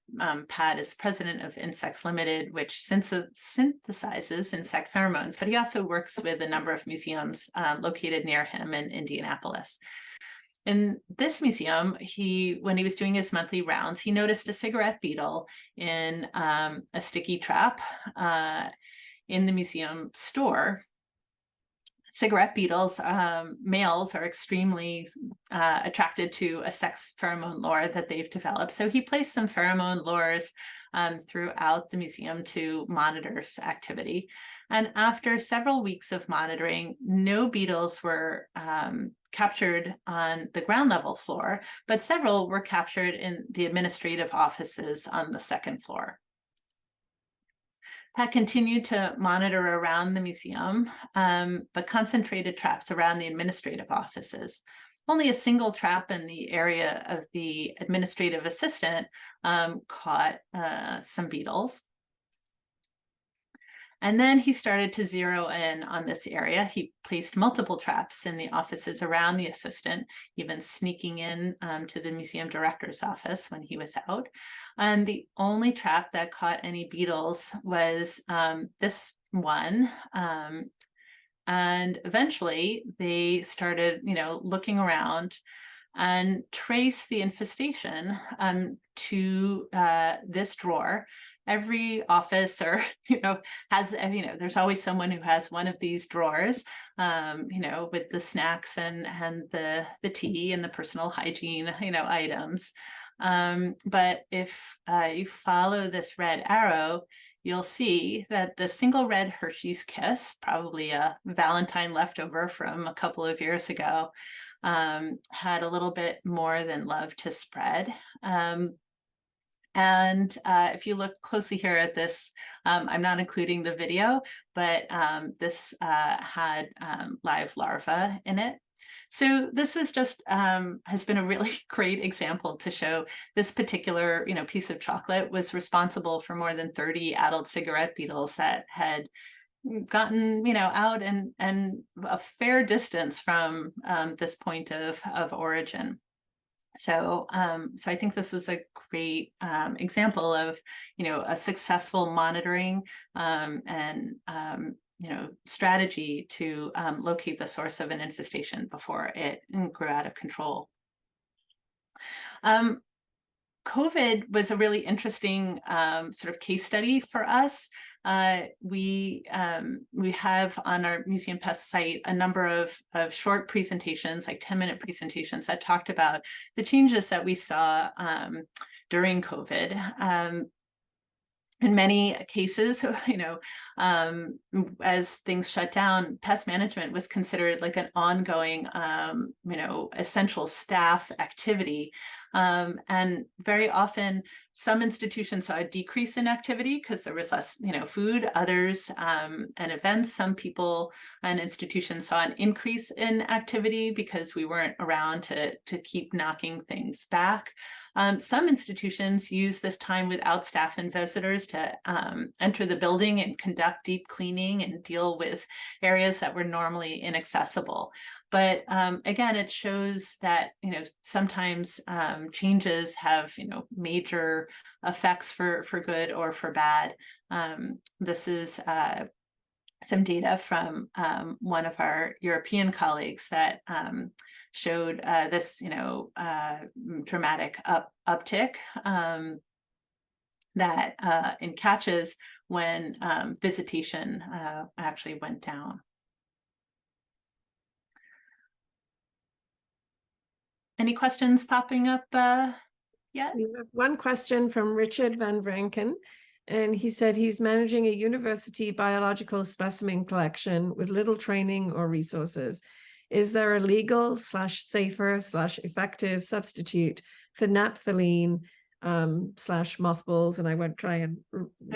Speaker 2: Pat is president of Insects Limited, which synthesizes insect pheromones, but he also works with a number of museums located near him in Indianapolis. In this museum, when he was doing his monthly rounds, he noticed a cigarette beetle in a sticky trap in the museum store. Cigarette beetles, males are extremely attracted to a sex pheromone lure that they've developed. So he placed some pheromone lures throughout the museum to monitor activity. And after several weeks of monitoring, no beetles were captured on the ground level floor, but several were captured in the administrative offices on the second floor. Pat continued to monitor around the museum, but concentrated traps around the administrative offices. Only a single trap in the area of the administrative assistant caught some beetles. And then he started to zero in on this area. He placed multiple traps in the offices around the assistant, even sneaking in to the museum director's office when he was out. And the only trap that caught any beetles was this one. And eventually they started, looking around and trace the infestation to this drawer. Every office or, has, there's always someone who has one of these drawers, with the snacks and the tea and the personal hygiene, items. But if you follow this red arrow, you'll see that the single red Hershey's Kiss, probably a Valentine leftover from a couple of years ago, had a little bit more than love to spread. And if you look closely here at this, I'm not including the video, but this had live larvae in it. So this was just has been a really great example to show this particular piece of chocolate was responsible for more than 30 adult cigarette beetles that had gotten out and a fair distance from this point of origin. So I think this was a great example of a successful monitoring and strategy to locate the source of an infestation before it grew out of control. COVID was a really interesting sort of case study for us. We have on our Museum Pest site a number of short presentations, like 10-minute presentations that talked about the changes that we saw during COVID. In many cases, as things shut down, pest management was considered like an ongoing, essential staff activity. And very often, some institutions saw a decrease in activity because there was less, food. Others and events, some people and institutions saw an increase in activity because we weren't around to keep knocking things back. Some institutions use this time without staff and visitors to enter the building and conduct deep cleaning and deal with areas that were normally inaccessible. But again, it shows that sometimes changes have major effects for good or for bad. This is some data from one of our European colleagues that showed this dramatic uptick that in catches when visitation actually went down. Any questions popping up yet?
Speaker 1: We have one question from Richard Van Vranken, and he said he's managing a university biological specimen collection with little training or resources. Is there a legal / safer / effective substitute for naphthalene / mothballs? And I won't try and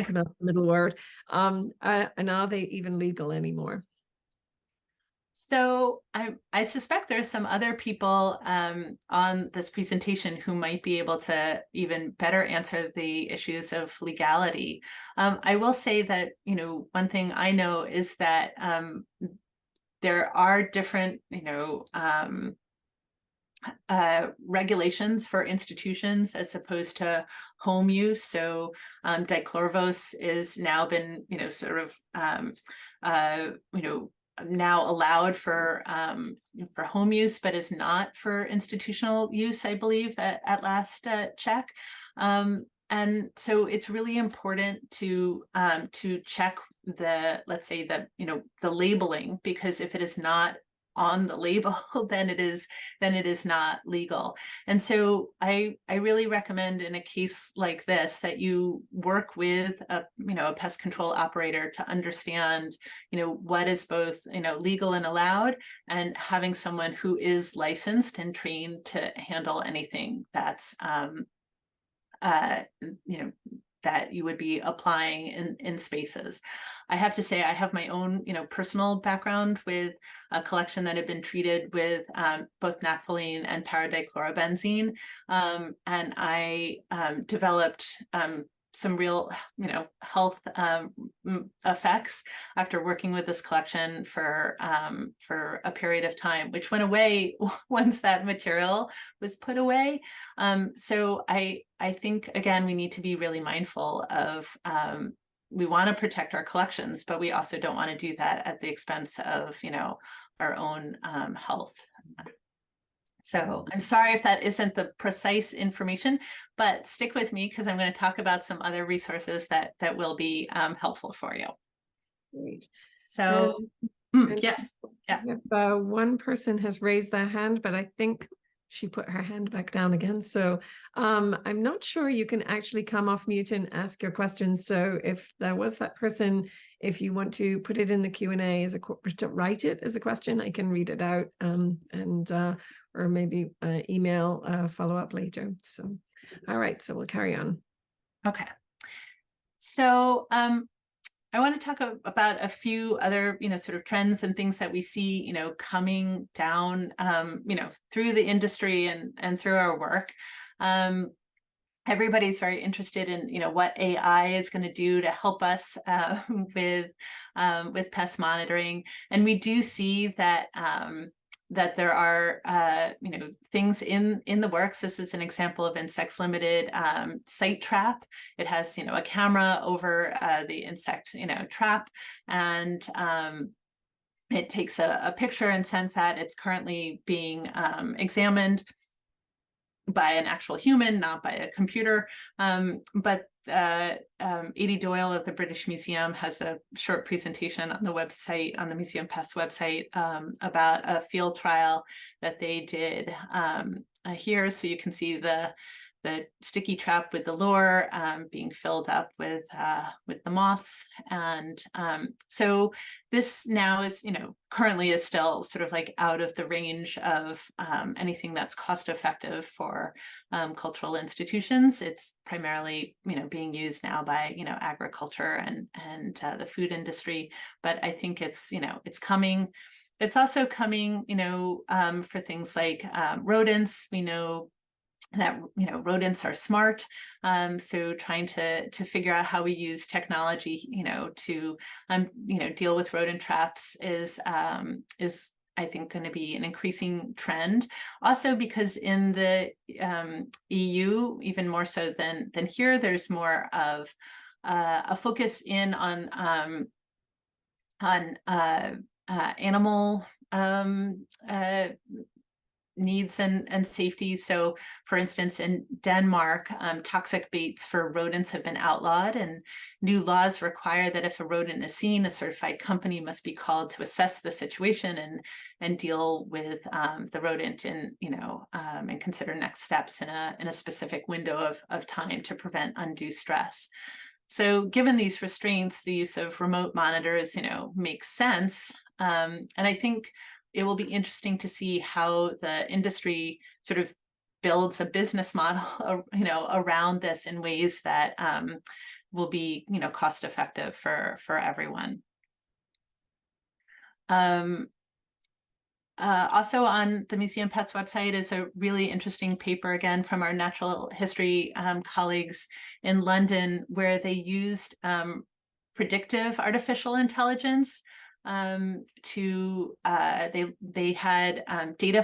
Speaker 1: pronounce the middle word. And are they even legal anymore?
Speaker 2: So I suspect there's some other people on this presentation who might be able to even better answer the issues of legality. I will say that, you know, one thing I know is that there are different, you know, regulations for institutions as opposed to home use. So dichlorvos is now been, you know, sort of, you know, now allowed for home use, but is not for institutional use, I believe, at last check. And so it's really important to check the, let's say, the, you know, the labeling, because if it is not on the label, then it is not legal. And so I really recommend in a case like this that you work with a, you know, a pest control operator to understand, you know, what is both, you know, legal and allowed, and having someone who is licensed and trained to handle anything that's you know, that you would be applying in spaces. I have to say, I have my own, you know, personal background with a collection that had been treated with both naphthalene and paradichlorobenzene, and I developed some real, you know, health effects after working with this collection for a period of time, which went away once that material was put away. So I think, again, we need to be really mindful of, we want to protect our collections, but we also don't want to do that at the expense of, you know, our own health. So I'm sorry if that isn't the precise information, but stick with me because I'm going to talk about some other resources that will be helpful for you.
Speaker 1: Great.
Speaker 2: So,
Speaker 1: And
Speaker 2: yes, yeah.
Speaker 1: One person has raised their hand, but I think she put her hand back down again. So I'm not sure you can actually come off mute and ask your questions. So if there was that person, if you want to put it in the Q&A as to write it as a question, I can read it out and or maybe email follow up later. So, all right, so we'll carry on.
Speaker 2: Okay. So I want to talk about a few other, you know, sort of trends and things that we see, you know, coming down, you know, through the industry and through our work. Everybody's very interested in, you know, what AI is going to do to help us with pest monitoring, and we do see that that there are, you know, things in the works. This is an example of Insects Limited Site Trap. It has, you know, a camera over the insect, you know, trap, and it takes a picture and sends that. It's currently being examined by an actual human, not by a computer. But Adi Doyle of the British Museum has a short presentation on the website, on the Museum Pest website, about a field trial that they did here. So you can see the sticky trap with the lure being filled up with the moths. And so this now is, you know, currently is still sort of like out of the range of anything that's cost effective for cultural institutions. It's primarily, you know, being used now by, you know, agriculture and the food industry. But I think it's, you know, it's coming. It's also coming, you know, for things like rodents. We know that, you know, rodents are smart, so trying to figure out how we use technology, you know, to you know, deal with rodent traps is I think going to be an increasing trend. Also because in the EU, even more so than here, there's more of a focus in on animal needs and safety. So for instance, in Denmark, toxic baits for rodents have been outlawed, and new laws require that if a rodent is seen, a certified company must be called to assess the situation and deal with the rodent and, you know, and consider next steps in a specific window of time to prevent undue stress. So given these restraints, the use of remote monitors, you know, makes sense. And I think it will be interesting to see how the industry sort of builds a business model, you know, around this in ways that will be, you know, cost effective for everyone. Also on the Museum Pets website is a really interesting paper, again, from our natural history colleagues in London, where they used predictive artificial intelligence they had data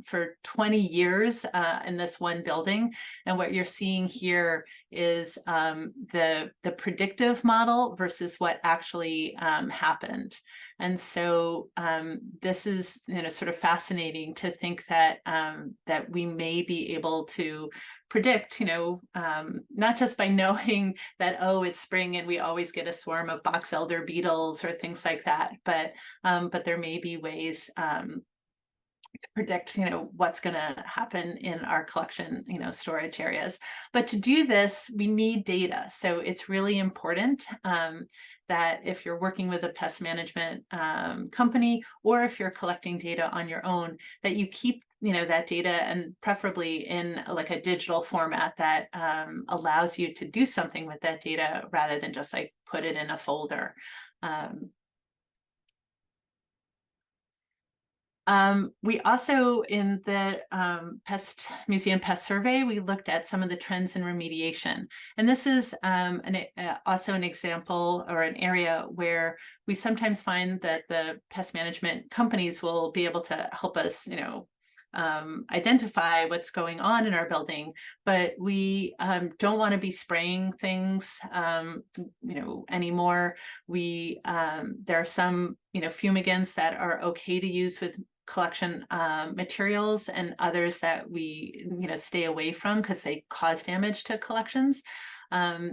Speaker 2: for 20 years in this one building, and what you're seeing here is the predictive model versus what actually happened. And so this is, sort of fascinating to think that that we may be able to predict, not just by knowing that, oh, it's spring and we always get a swarm of box elder beetles or things like that, but there may be ways to predict, what's going to happen in our collection, storage areas. But to do this, we need data. So it's really important that if you're working with a pest management company, or if you're collecting data on your own, that you keep that data, and preferably in like a digital format that allows you to do something with that data rather than just like put it in a folder. We also, in the Museum Pest Survey, we looked at some of the trends in remediation. And this is also an example or an area where we sometimes find that the pest management companies will be able to help us, identify what's going on in our building, but we don't want to be spraying things, anymore. There are some, fumigants that are okay to use with collection materials, and others that we stay away from because they cause damage to collections.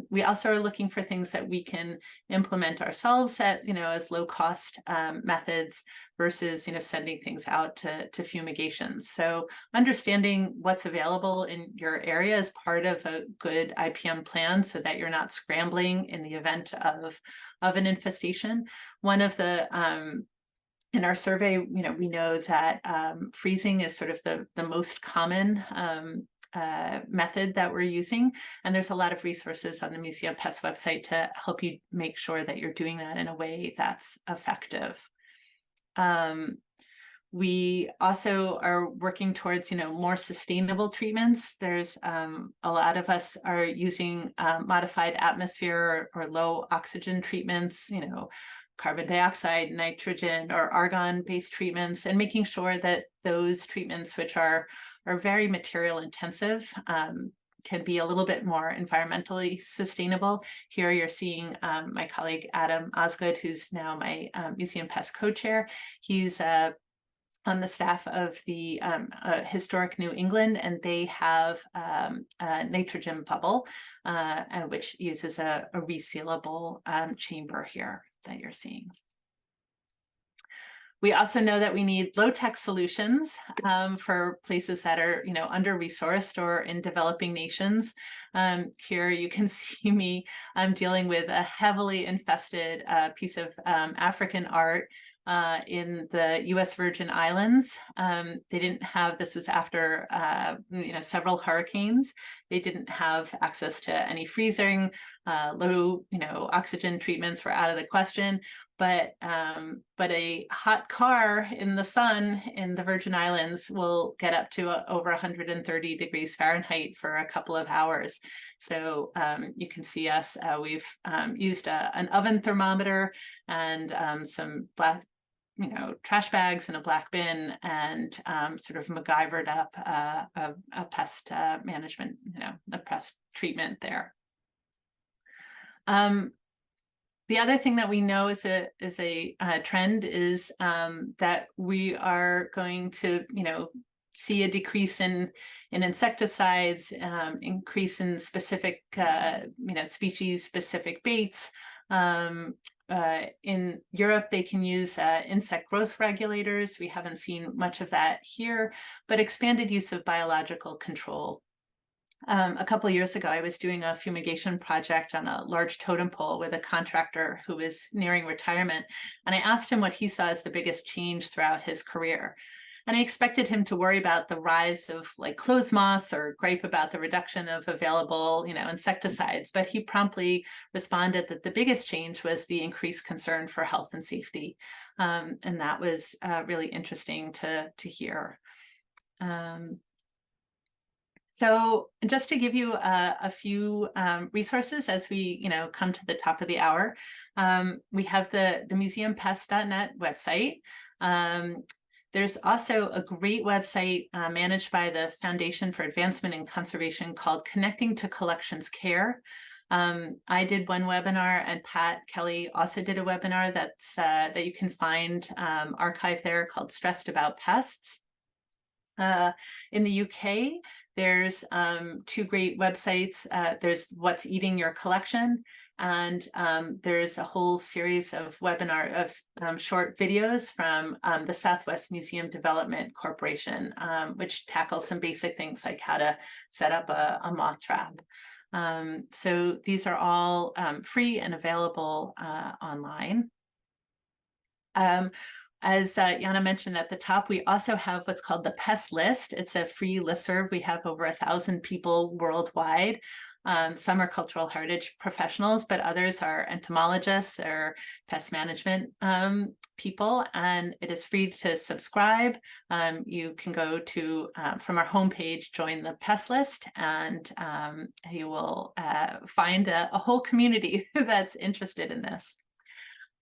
Speaker 2: We also are looking for things that we can implement ourselves at as low cost methods versus sending things out to fumigations. So understanding what's available in your area is part of a good IPM plan, so that you're not scrambling in the event of an infestation. One of the in our survey, we know that freezing is sort of the most common method that we're using, and there's a lot of resources on the Museum Pest website to help you make sure that you're doing that in a way that's effective. We also are working towards more sustainable treatments. There's a lot of us are using modified atmosphere or low oxygen treatments, carbon dioxide, nitrogen, or argon-based treatments, and making sure that those treatments, which are very material intensive, can be a little bit more environmentally sustainable. Here you're seeing my colleague Adam Osgood, who's now my Museum Pest co-chair. He's on the staff of the Historic New England, and they have a nitrogen bubble, which uses a resealable chamber here that you're seeing. We also know that we need low-tech solutions for places that are, under-resourced or in developing nations. Here you can see me dealing with a heavily infested piece of African art in the U.S. Virgin Islands. They didn't have, this was after, several hurricanes. They didn't have access to any freezing, low, oxygen treatments were out of the question. But a hot car in the sun in the Virgin Islands will get up to over 130 degrees Fahrenheit for a couple of hours. So you can see us, we've used an oven thermometer and some black, trash bags and a black bin, and sort of MacGyvered up a pest management, a pest treatment there. The other thing that we know is a trend is that we are going to, see a decrease in insecticides, increase in specific, species-specific baits. In Europe, they can use insect growth regulators. We haven't seen much of that here, but expanded use of biological control. A couple of years ago, I was doing a fumigation project on a large totem pole with a contractor who was nearing retirement. And I asked him what he saw as the biggest change throughout his career. And I expected him to worry about the rise of like clothes moths or gripe about the reduction of available, insecticides, but he promptly responded that the biggest change was the increased concern for health and safety. And that was really interesting to hear. So just to give you a few resources as we come to the top of the hour, we have the museumpest.net website. There's also a great website managed by the Foundation for Advancement in Conservation called Connecting to Collections Care. I did one webinar, and Pat Kelly also did a webinar that you can find archived there, called Stressed About Pests. In the UK, there's two great websites. There's What's Eating Your Collection, and there's a whole series of short videos from the Southwest Museum Development Corporation, which tackles some basic things like how to set up a moth trap. So these are all free and available online. As Jana mentioned at the top, we also have what's called the Pest List. It's a free listserv. We have over 1,000 people worldwide. Some are cultural heritage professionals, but others are entomologists or pest management people, and it is free to subscribe. You can go to, from our homepage, join the Pest List, and you will find a whole community that's interested in this.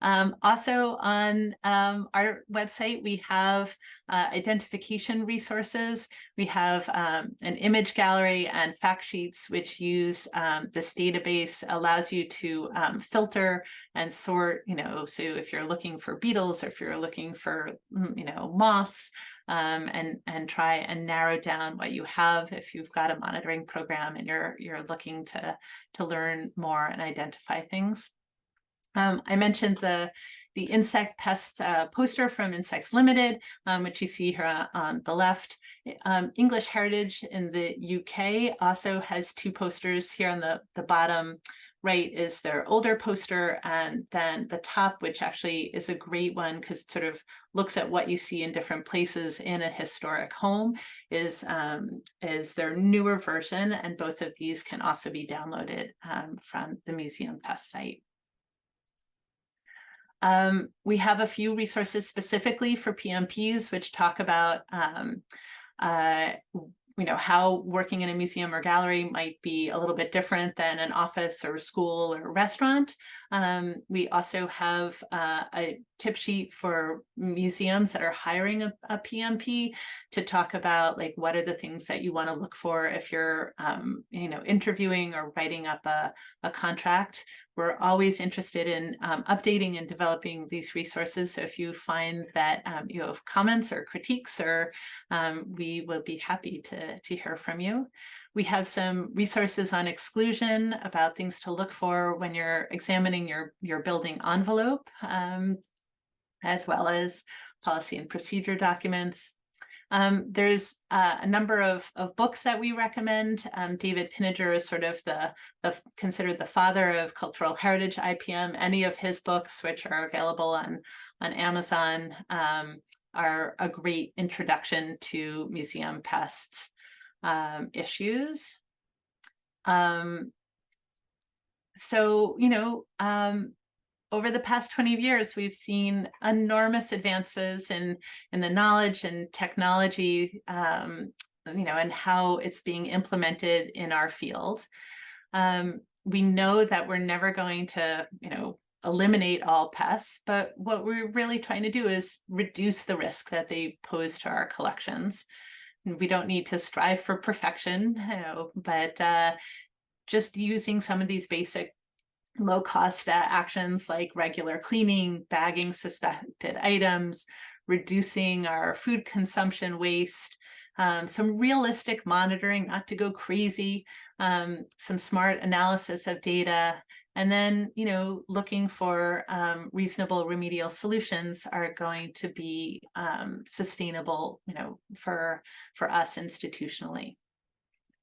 Speaker 2: Also on our website, we have identification resources. We have an image gallery and fact sheets, which use this database, allows you to filter and sort, so if you're looking for beetles or if you're looking for, moths, and try and narrow down what you have if you've got a monitoring program and you're looking to learn more and identify things. I mentioned the insect pest poster from Insects Limited, which you see here on the left. English Heritage in the UK also has two posters. Here on the bottom right is their older poster, and then the top, which actually is a great one because it sort of looks at what you see in different places in a historic home, is their newer version, and both of these can also be downloaded from the Museum Pest site. We have a few resources specifically for PMPs, which talk about how working in a museum or gallery might be a little bit different than an office or school or restaurant. We also have a tip sheet for museums that are hiring a PMP to talk about what are the things that you want to look for if you're interviewing or writing up a contract. We're always interested in updating and developing these resources. So if you find that you have comments or critiques, we will be happy to hear from you. We have some resources on exclusion, about things to look for when you're examining your building envelope, as well as policy and procedure documents. There's a number of books that we recommend. David Pinniger is sort of considered the father of cultural heritage IPM. Any of his books, which are available on Amazon, are a great introduction to museum pests issues. Over the past 20 years, we've seen enormous advances in the knowledge and technology, and how it's being implemented in our field. We know that we're never going to, eliminate all pests, but what we're really trying to do is reduce the risk that they pose to our collections. And we don't need to strive for perfection, but just using some of these basic low-cost actions like regular cleaning, bagging suspected items, reducing our food consumption waste, some realistic monitoring, not to go crazy, some smart analysis of data, and then looking for reasonable remedial solutions are going to be sustainable for us institutionally.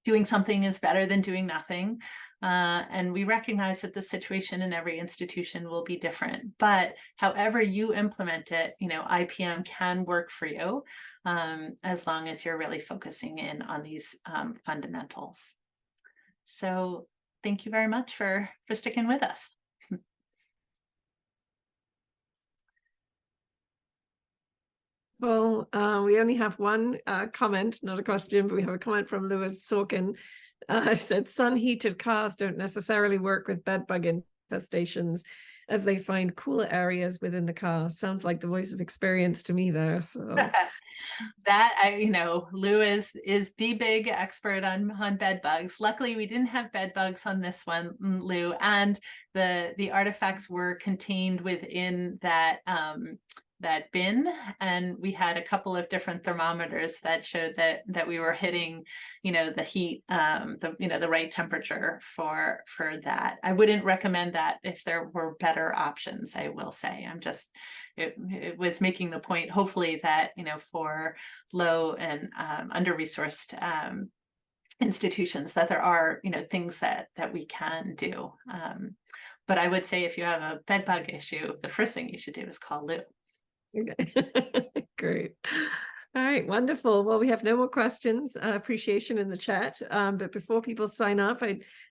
Speaker 2: Doing something is better than doing nothing. And we recognize that the situation in every institution will be different, but however you implement it, IPM can work for you, as long as you're really focusing in on these fundamentals. So thank you very much for sticking with us.
Speaker 1: Well, we only have one comment, not a question, but we have a comment from Lewis Sorkin. Said sun-heated cars don't necessarily work with bedbug infestations, as they find cooler areas within the car. Sounds like the voice of experience to me there. So
Speaker 2: that Lou is the big expert on bed bugs. Luckily, we didn't have bed bugs on this one, Lou, and the artifacts were contained within that that bin, and we had a couple of different thermometers that showed that we were hitting the heat, the right temperature for that. I wouldn't recommend that if there were better options, I will say. It was making the point, hopefully, that for low and under-resourced institutions, that there are things that we can do. But I would say if you have a bed bug issue, the first thing you should do is call Lou.
Speaker 1: Okay. Great. All right, wonderful. Well, we have no more questions. Appreciation in the chat. But before people sign off,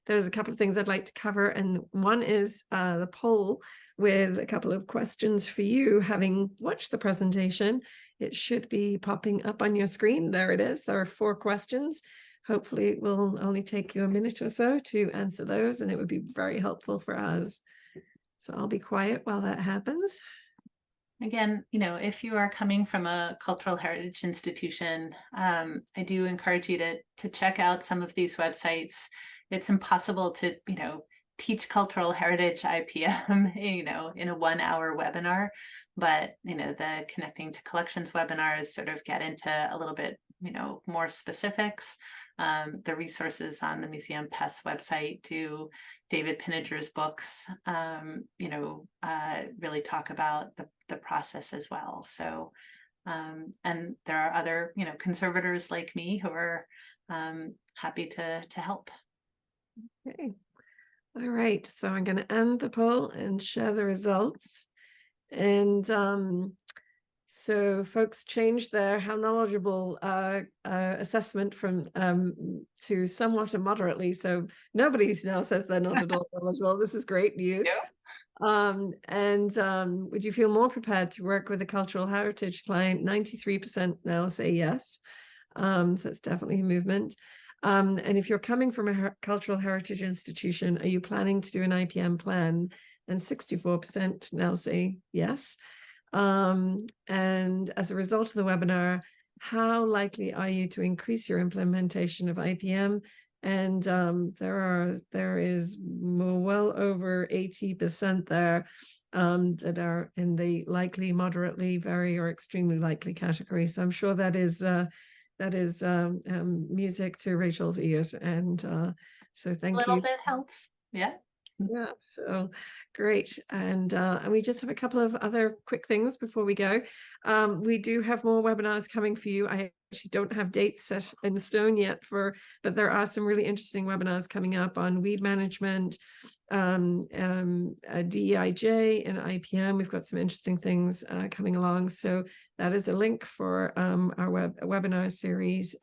Speaker 1: there's a couple of things I'd like to cover. And one is the poll with a couple of questions for you. Having watched the presentation, it should be popping up on your screen. There it is. There are 4 questions. Hopefully it will only take you a minute or so to answer those, and it would be very helpful for us. So I'll be quiet while that happens.
Speaker 2: Again, if you are coming from a cultural heritage institution, I do encourage you to check out some of these websites. It's impossible to, teach cultural heritage IPM, in a 1-hour webinar, but, the Connecting to Collections webinars sort of get into a little bit, more specifics. The resources on the Museum PES website do David Pinniger's books, really talk about the process as well. So, and there are other, conservators like me who are happy to help.
Speaker 1: Okay. All right. So I'm going to end the poll and share the results. And so folks changed their how knowledgeable assessment from to somewhat and moderately. So nobody now says they're not at all knowledgeable. This is great news.
Speaker 2: Yeah.
Speaker 1: Would you feel more prepared to work with a cultural heritage client? 93% now say yes. So it's definitely a movement. And if you're coming from a cultural heritage institution, are you planning to do an IPM plan? And 64% now say yes. And as a result of the webinar, how likely are you to increase your implementation of IPM? And there is well over 80% there that are in the likely, moderately, very, or extremely likely category. So I'm sure that is music to Rachel's ears. And so thank you.
Speaker 2: A little bit helps. Yeah.
Speaker 1: Yeah, so great. And we just have a couple of other quick things before we go. We do have more webinars coming for you. I actually don't have dates set in stone yet but there are some really interesting webinars coming up on weed management, DEIJ and IPM. We've got some interesting things coming along. So that is a link for our webinar series,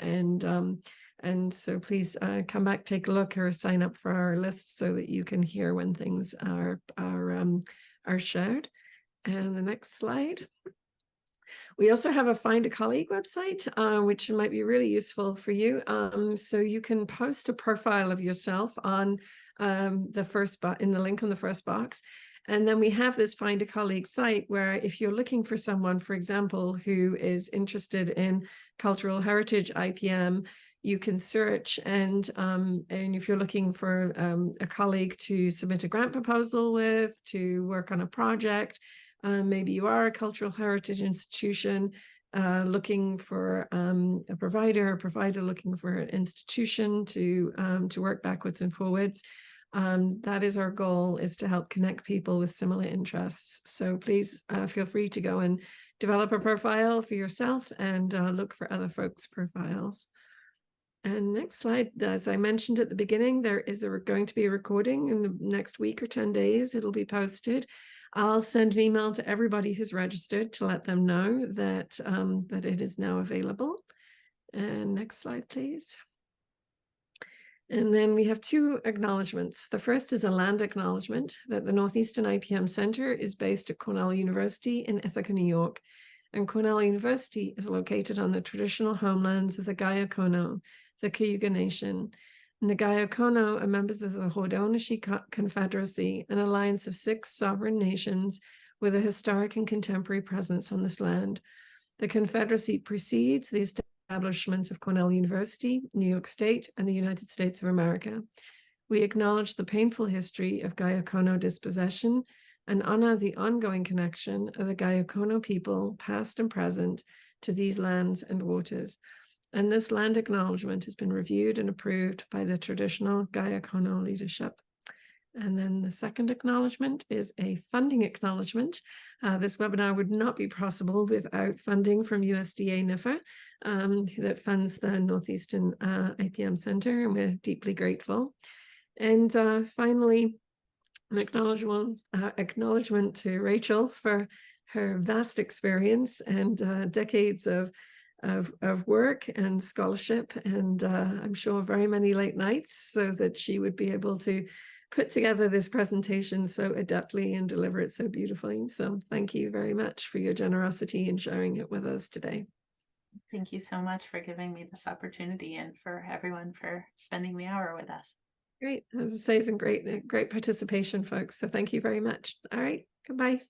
Speaker 1: and so please come back, take a look, or sign up for our list so that you can hear when things are shared. And the next slide. We also have a Find a Colleague website, which might be really useful for you. So you can post a profile of yourself on the first in the link on the first box. And then we have this Find a Colleague site where if you're looking for someone, for example, who is interested in cultural heritage IPM, you can search, and if you're looking for a colleague to submit a grant proposal with, to work on a project, maybe you are a cultural heritage institution looking for a provider looking for an institution to work backwards and forwards. That is our goal, is to help connect people with similar interests. So please feel free to go and develop a profile for yourself and look for other folks' profiles. And next slide, as I mentioned at the beginning, there is going to be a recording in the next week or 10 days. It'll be posted. I'll send an email to everybody who's registered to let them know that, that it is now available. And next slide, please. And then we have two acknowledgements. The first is a land acknowledgement that the Northeastern IPM Center is based at Cornell University in Ithaca, New York. And Cornell University is located on the traditional homelands of the Gayakono, the Cayuga Nation. And the Gayakono are members of the Haudenosaunee Confederacy, an alliance of 6 sovereign nations with a historic and contemporary presence on this land. The Confederacy precedes the establishment of Cornell University, New York State, and the United States of America. We acknowledge the painful history of Gayakono dispossession and honor the ongoing connection of the Gayakono people, past and present, to these lands and waters. And this land acknowledgement has been reviewed and approved by the traditional Gayakono leadership. And then the second acknowledgement is a funding acknowledgement. This webinar would not be possible without funding from USDA NIFA that funds the Northeastern IPM Center, and we're deeply grateful. And finally, an acknowledgement to Rachel for her vast experience and decades of work and scholarship, and I'm sure very many late nights, so that she would be able to put together this presentation so adeptly and deliver it so beautifully. So thank you very much for your generosity in sharing it with us today.
Speaker 2: Thank you so much for giving me this opportunity, and for everyone for spending the hour with us.
Speaker 1: Great. As I say, some great participation, folks. So thank you very much. All right. Goodbye.